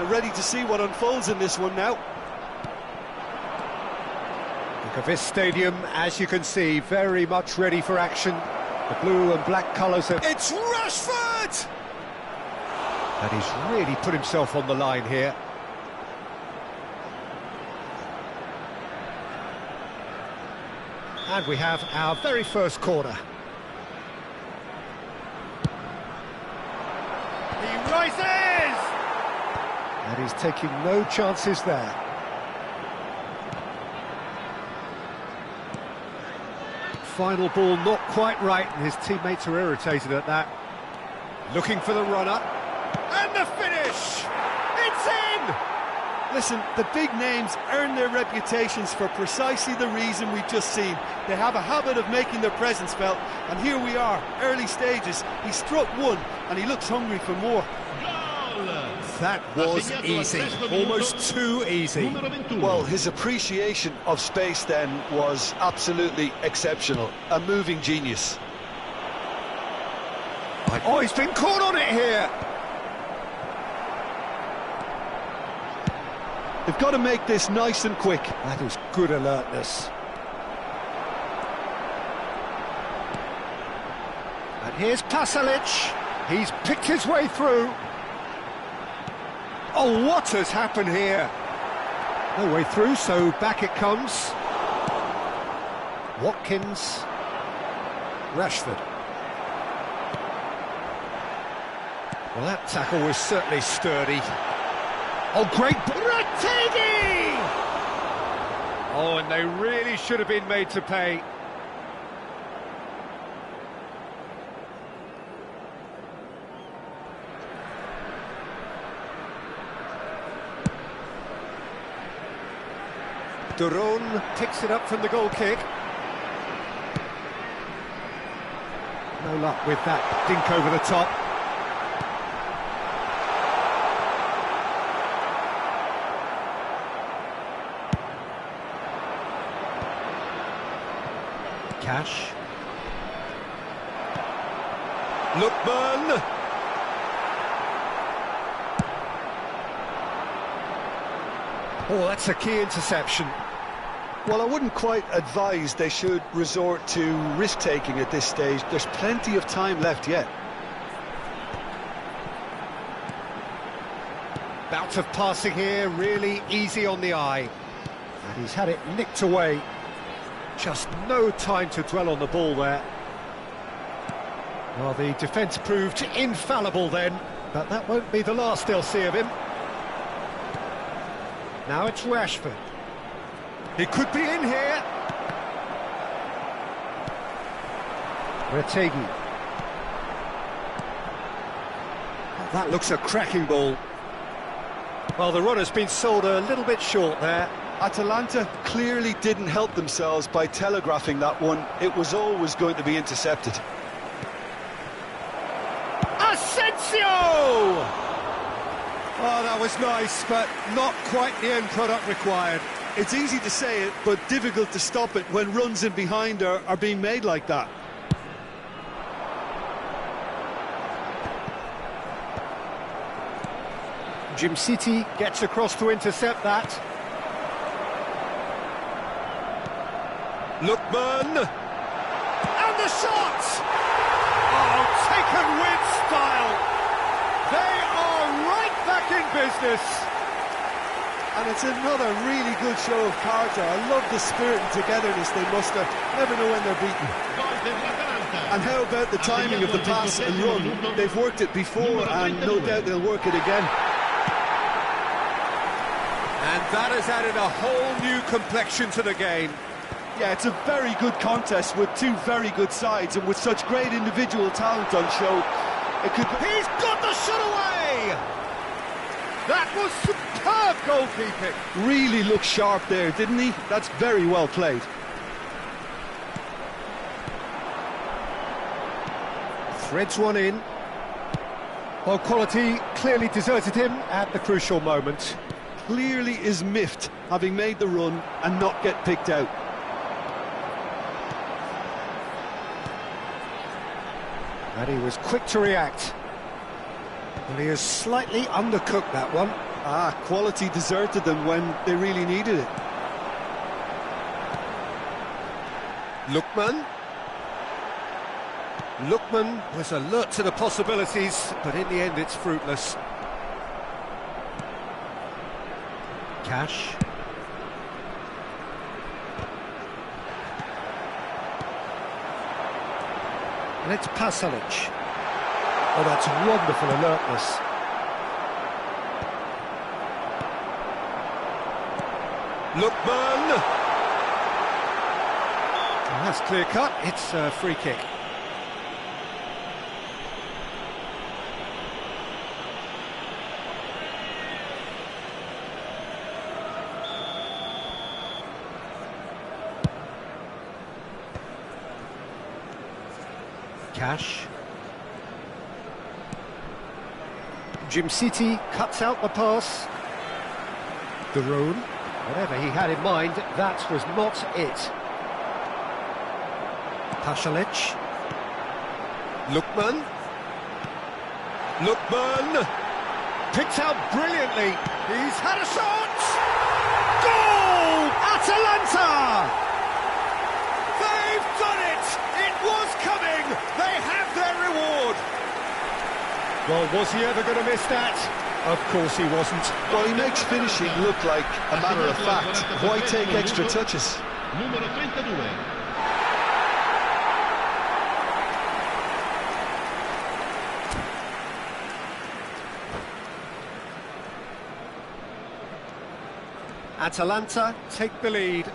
Ready to see what unfolds in this one now. Look at this stadium, as you can see, very much ready for action. The blue and black colours are... It's Rashford! And he's really put himself on the line here. And we have our very first corner. He rises! And he's taking no chances there. Final ball not quite right, and his teammates are irritated at that. Looking for the runner. And the finish! It's in! Listen, the big names earn their reputations for precisely the reason we've just seen. They have a habit of making their presence felt, and here we are, early stages. He struck one, and he looks hungry for more. That was easy, almost too easy. Well, his appreciation of space then was absolutely exceptional. A moving genius. Oh, he's been caught on it here. They've got to make this nice and quick. That is good alertness. And here's Pasalic. He's picked his way through. Oh, what has happened here? No way through, so back it comes. Watkins. Rashford. Well, that tackle was certainly sturdy. Oh, great... Rategi! Oh, and they really should have been made to pay. Duron picks it up from the goal kick. No luck with that dink over the top. Cash. Lookman. Oh, that's a key interception. Well, I wouldn't quite advise they should resort to risk-taking at this stage. There's plenty of time left yet. Bout of passing here, really easy on the eye. And he's had it nicked away. Just no time to dwell on the ball there. Well, the defence proved infallible then, but that won't be the last they'll see of him. Now it's Rashford. He could be in here. Rategi. Oh, that looks a cracking ball. Well, the runner's been sold a little bit short there. Atalanta clearly didn't help themselves by telegraphing that one. It was always going to be intercepted. Asensio! Oh, that was nice, but not quite the end product required. It's easy to say it, but difficult to stop it when runs in behind are being made like that. Jim City gets across to intercept that. Lookman! And the shot! Oh, taken with style! They are right back in business! And it's another really good show of character. I love the spirit and togetherness they muster. Never know when they're beaten. And how about the timing of the pass and run? They've worked it before and no doubt they'll work it again. And that has added a whole new complexion to the game. Yeah, it's a very good contest with two very good sides, and with such great individual talent on show, it could... He's got the shot away! That was superb goalkeeping. Really looked sharp there, didn't he? That's very well played. Threads one in. Well, quality clearly deserted him at the crucial moment. clearly is miffed, having made the run and not get picked out. And he was quick to react. Well, he has slightly undercooked that one. Quality deserted them when they really needed it. Lookman. Lookman was alert to the possibilities, but in the end it's fruitless. Cash. And it's Pasalic. Oh, that's wonderful alertness. Lookman! And that's clear cut, it's a free kick. Cash. Jim City cuts out the pass. Daroon, whatever he had in mind, that was not it. Pasalic. Lookman. Lookman! Picked out brilliantly. He's had a shot! Goal! Atalanta! They've done it! It was coming! They have their reward! Well, was he ever going to miss that? Of course he wasn't. Well, he makes finishing look like a matter of fact. Why take extra touches? Numero 32. Atalanta take the lead.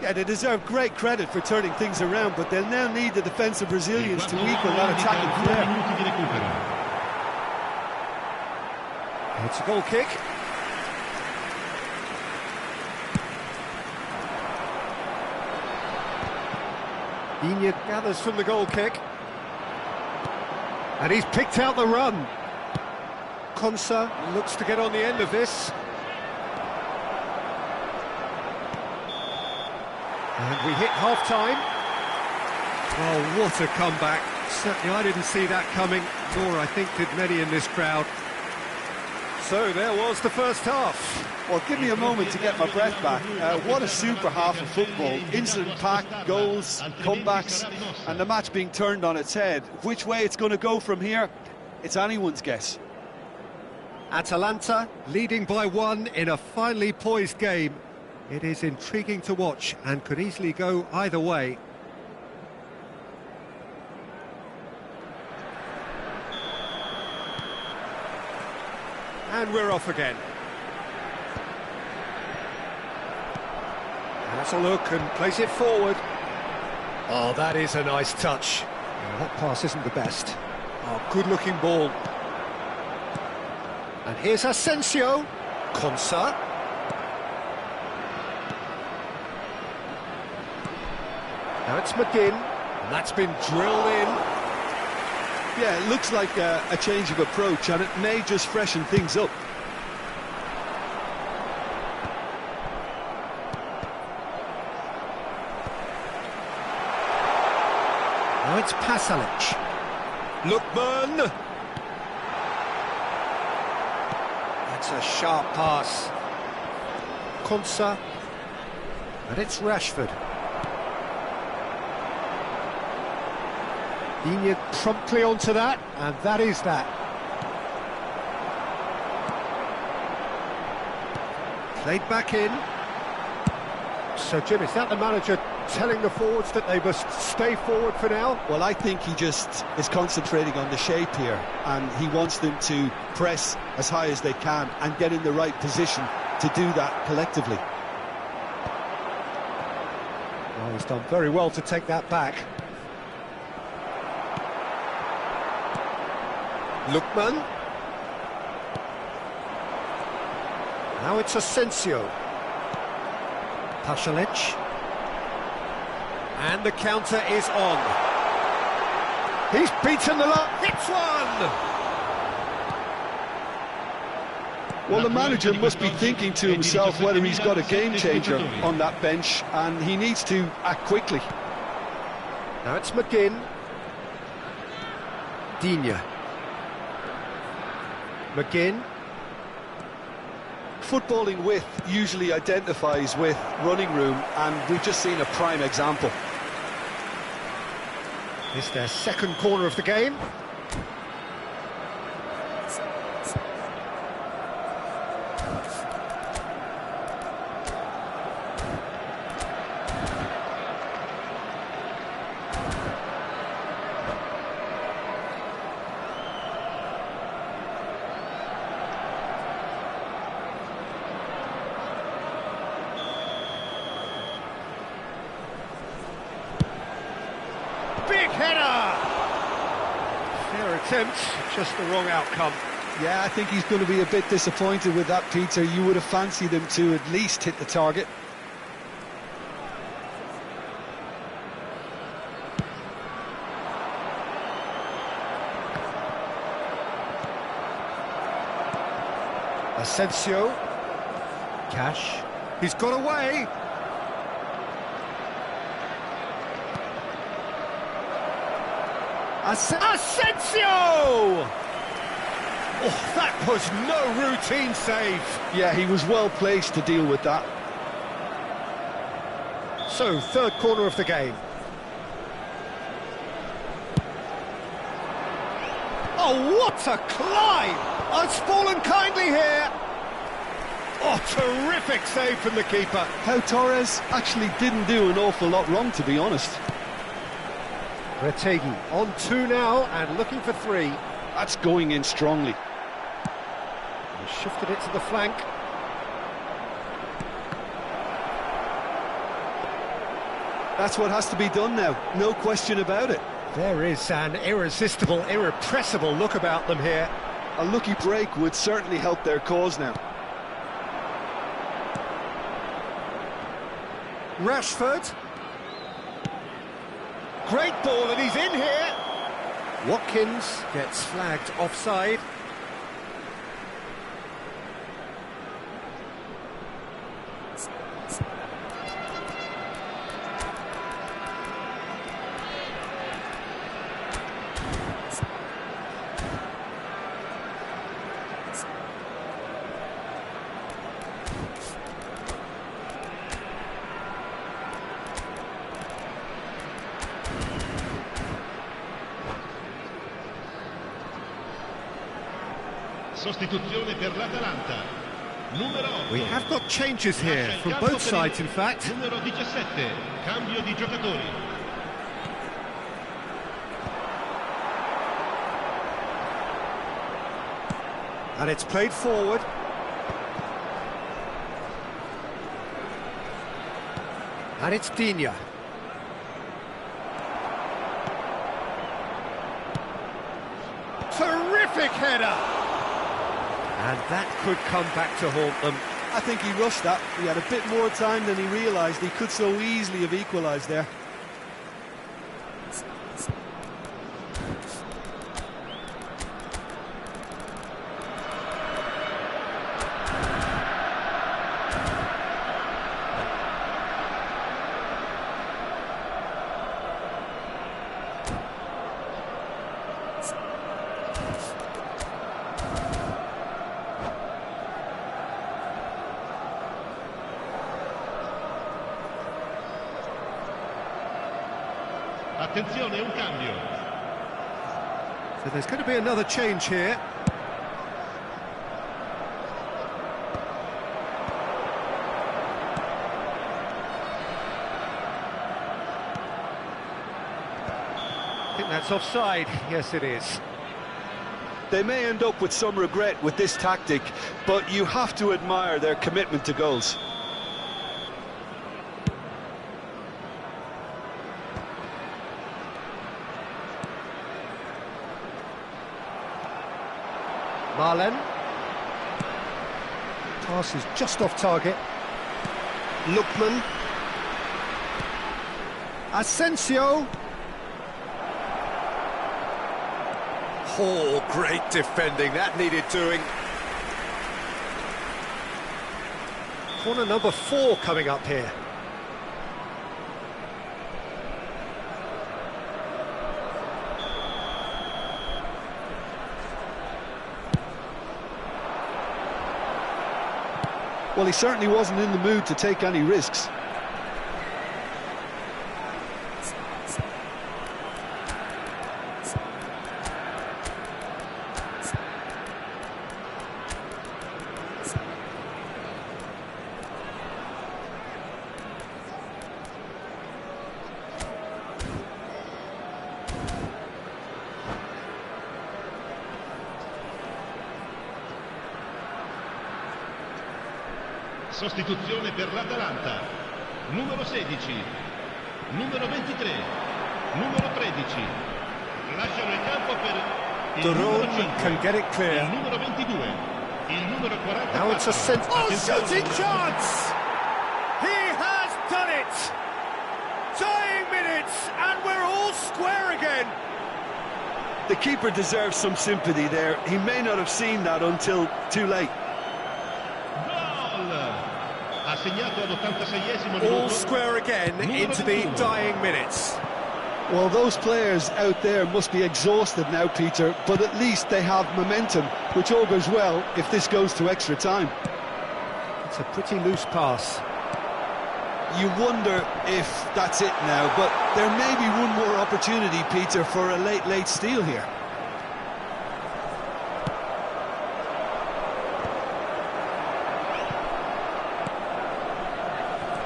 Yeah, they deserve great credit for turning things around, but they'll now need the defensive resilience to equal that attacking flair. It's a goal kick. Digne gathers from the goal kick. And he's picked out the run. Konsa looks to get on the end of this. And we hit half-time. Oh, what a comeback. Certainly I didn't see that coming, nor I think did many in this crowd. So there was the first half. Well, give me a moment to get my breath back. What a super half of football. Incident-packed, goals, comebacks, and the match being turned on its head. Which way it's going to go from here, it's anyone's guess. Atalanta leading by 1 in a finely poised game. It is intriguing to watch and could easily go either way. And we're off again. Has a look and plays it forward. Oh, that is a nice touch. Oh, that pass isn't the best. Oh, good-looking ball. And here's Asensio. Konsa. Now it's McGinn. And that's been drilled in. Yeah, it looks like a change of approach, and it may just freshen things up. Now it's Pasalic. Lookman! That's a sharp pass. Konsa. And it's Rashford. Digne promptly onto that, and that is that. Played back in. So, Jim, is that the manager telling the forwards that they must stay forward for now? Well, I think he just is concentrating on the shape here, and he wants them to press as high as they can and get in the right position to do that collectively. Well, he's done very well to take that back. Lookman. Now it's Asensio. Pasalic. And the counter is on. He's beaten the lot. Hits one! Well, the manager must be thinking to himself whether he's got a game changer on that bench, and he needs to act quickly. Now it's McGinn. Digne. McGinn. Footballing width usually identifies with running room, and we've just seen a prime example. It's their second corner of the game. Big header! Fair attempt, just the wrong outcome. Yeah, I think he's going to be a bit disappointed with that, Peter. You would have fancied him to at least hit the target. Asensio. Cash. He's got away. Asensio! Oh, that was no routine save. Yeah, he was well placed to deal with that. So, third corner of the game. Oh, what a climb! Unspoilen kindly here. Oh, terrific save from the keeper. How Torres actually didn't do an awful lot wrong, to be honest. Retegi on 2 now and looking for 3. That's going in strongly. He shifted it to the flank. That's what has to be done now, no question about it. There is an irresistible, irrepressible look about them here. A lucky break would certainly help their cause now. Rashford. Great ball, and he's in here. Watkins gets flagged offside. Sostituzione per l'Atalanta. Numero 8. We have got changes here from both sides, in fact. Numero 17. Cambio di giocatori. And it's played forward. And it's Digne. Terrific header! And that could come back to haunt them. I think he rushed that. He had a bit more time than he realised. He could so easily have equalised there. Attenzione, un cambio. So there's going to be another change here. I think that's offside. Yes, it is. They may end up with some regret with this tactic, but you have to admire their commitment to goals. Marlen. Pass is just off target. Lookman. Asensio. Oh, great defending. That needed doing. Corner number 4 coming up here. Well, he certainly wasn't in the mood to take any risks. Sostituzione per l'Atalanta. Numero 16, numero 23, numero 13. Lasciano il campo per il numero 5, can get it clear. il numero 22, il numero 44. Now it's a Shooting chance! He has done it! Dying minutes, and we're all square again. The keeper deserves some sympathy there. He may not have seen that until too late. Ha segnato all'86esimo All minuto. square again into the dying minutes. Well, those players out there must be exhausted now, Peter, but at least they have momentum, which augurs well if this goes to extra time. It's a pretty loose pass. You wonder if that's it now, but there may be one more opportunity, Peter, for a late steal here.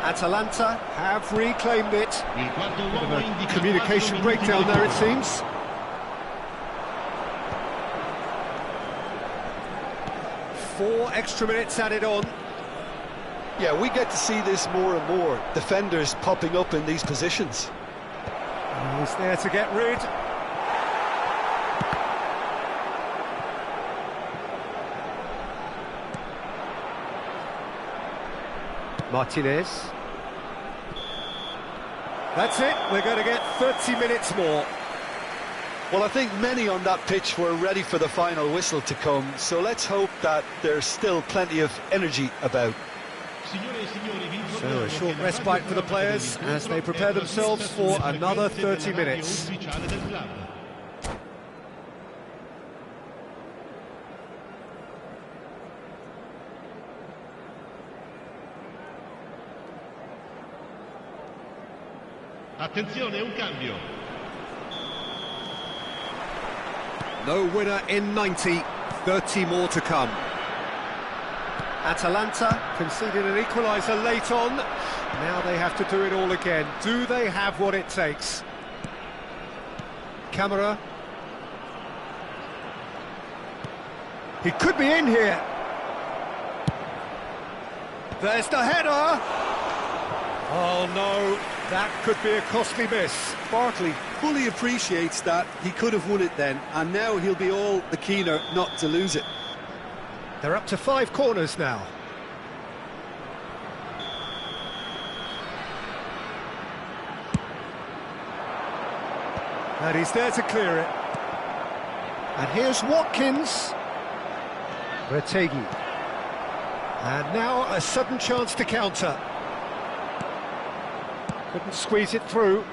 Atalanta have reclaimed it. Il quarto Bit uomo of a indica communication 4 minuti breakdown di there, it recupero. seems. Four extra minutes added on. Yeah, we get to see this more and more. Defenders popping up in these positions. He's there to get rid. Martinez. That's it, we're going to get 30 minutes more. Well, I think many on that pitch were ready for the final whistle to come, so let's hope that there's still plenty of energy about. So a short respite for the players as they prepare themselves for another 30 minutes. Attenzione, un cambio. No winner in 90, 30 more to come. Atalanta conceded an equaliser late on. Now they have to do it all again. Do they have what it takes? Camera. He could be in here. There's the header. Oh no, that could be a costly miss. Barkley fully appreciates that he could have won it then, and now he'll be all the keener not to lose it. They're up to 5 corners now. And he's there to clear it. And here's Watkins. Retegi. And now a sudden chance to counter. Couldn't squeeze it through.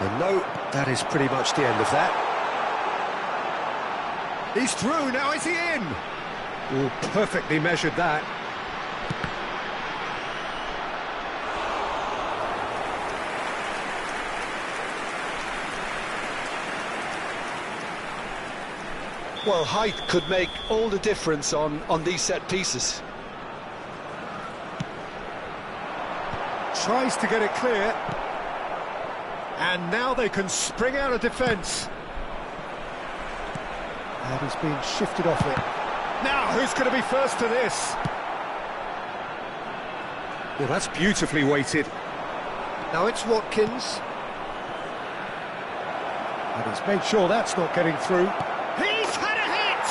And no, that is pretty much the end of that. He's through, now is he in? Oh, perfectly measured that. Well, height could make all the difference on these set pieces. Tries to get it clear. And now they can spring out of defence. And he's being shifted off it. Now, who's going to be first to this? Well, that's beautifully weighted. Now it's Watkins. And he's made sure that's not getting through. He's had a hit!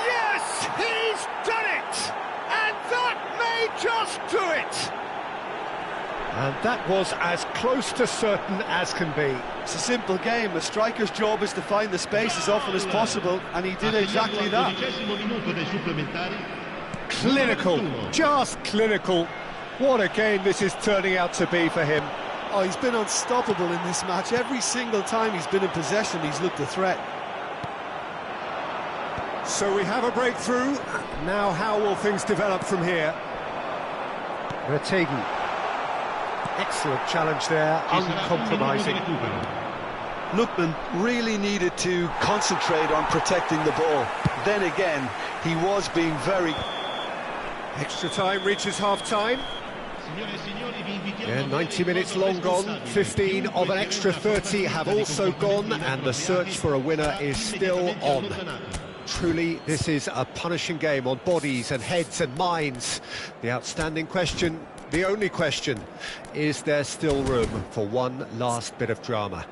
Yes, he's done it! And that may just do it! And that was as close to certain as can be. It's a simple game. A striker's job is to find the space as often as possible, and he did exactly that. Clinical, just clinical. What a game this is turning out to be for him. Oh, he's been unstoppable in this match. Every single time he's been in possession, he's looked a threat. So we have a breakthrough. Now how will things develop from here? Retegi. Excellent challenge there, uncompromising. Lookman really needed to concentrate on protecting the ball. Then again, he was being very... Extra time reaches half-time. Yeah, 90 minutes long gone, 15 of an extra 30 have also gone, and the search for a winner is still on. Truly, this is a punishing game on bodies and heads and minds. The outstanding question, the only question, is there still room for one last bit of drama?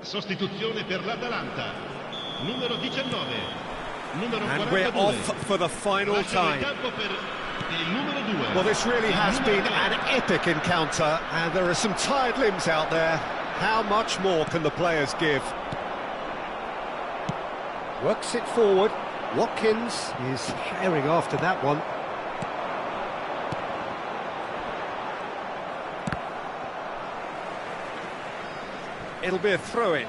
Sostituzione per l'Atalanta, numero 19, numero 42. And we're off for the final time. Well, this really has been an epic encounter, and there are some tired limbs out there. How much more can the players give? Works it forward. Watkins is herring after that one. It'll be a throw-in.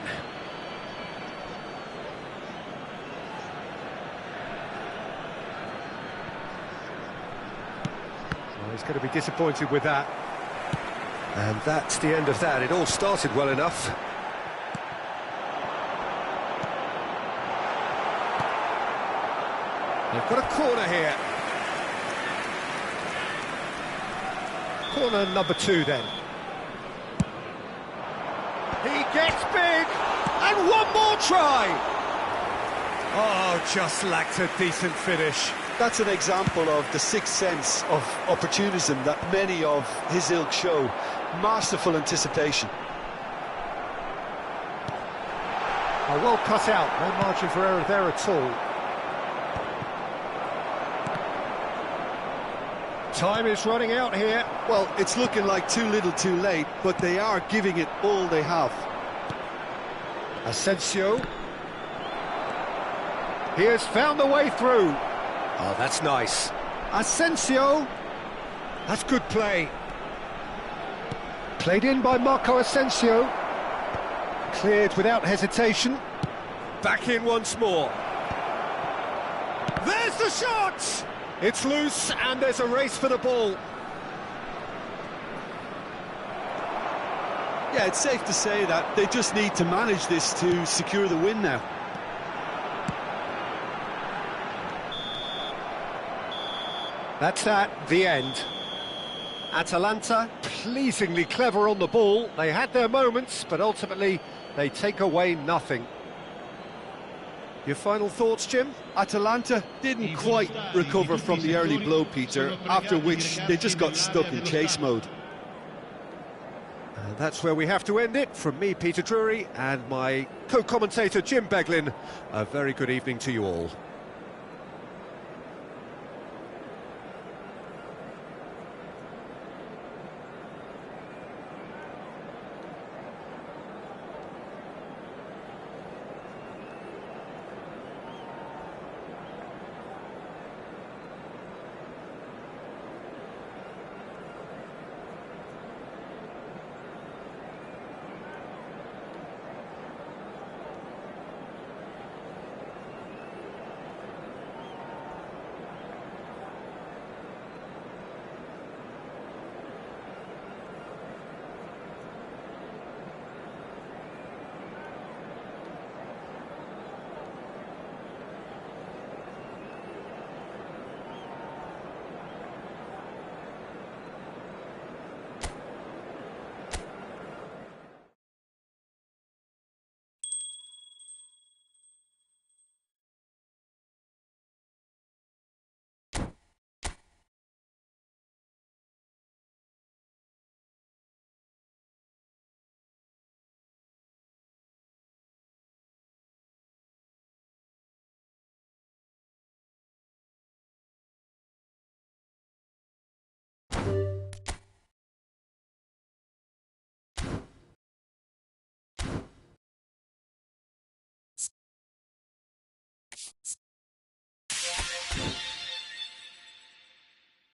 Well, he's going to be disappointed with that. And that's the end of that. It all started well enough. They've got a corner here. Corner number 2 then. He gets big, and one more try! Oh, just lacked a decent finish. That's an example of the sixth sense of opportunism that many of his ilk show. Masterful anticipation. Oh, well cut out, no margin for error there at all. Time is running out here. Well, it's looking like too little too late, but they are giving it all they have. Asensio. He has found the way through. Oh, that's nice. Asensio. That's good play. Played in by Marco Asensio. Cleared without hesitation. Back in once more. There's the shot! It's loose, and there's a race for the ball. Yeah, it's safe to say that they just need to manage this to secure the win now. That's that, the end. Atalanta, pleasingly clever on the ball. They had their moments, but ultimately they take away nothing. Your final thoughts, Jim? Atalanta didn't quite recover from the early blow, Peter, after which they just got stuck in chase mode. And that's where we have to end it. From me, Peter Drury, and my co-commentator, Jim Beglin, a very good evening to you all.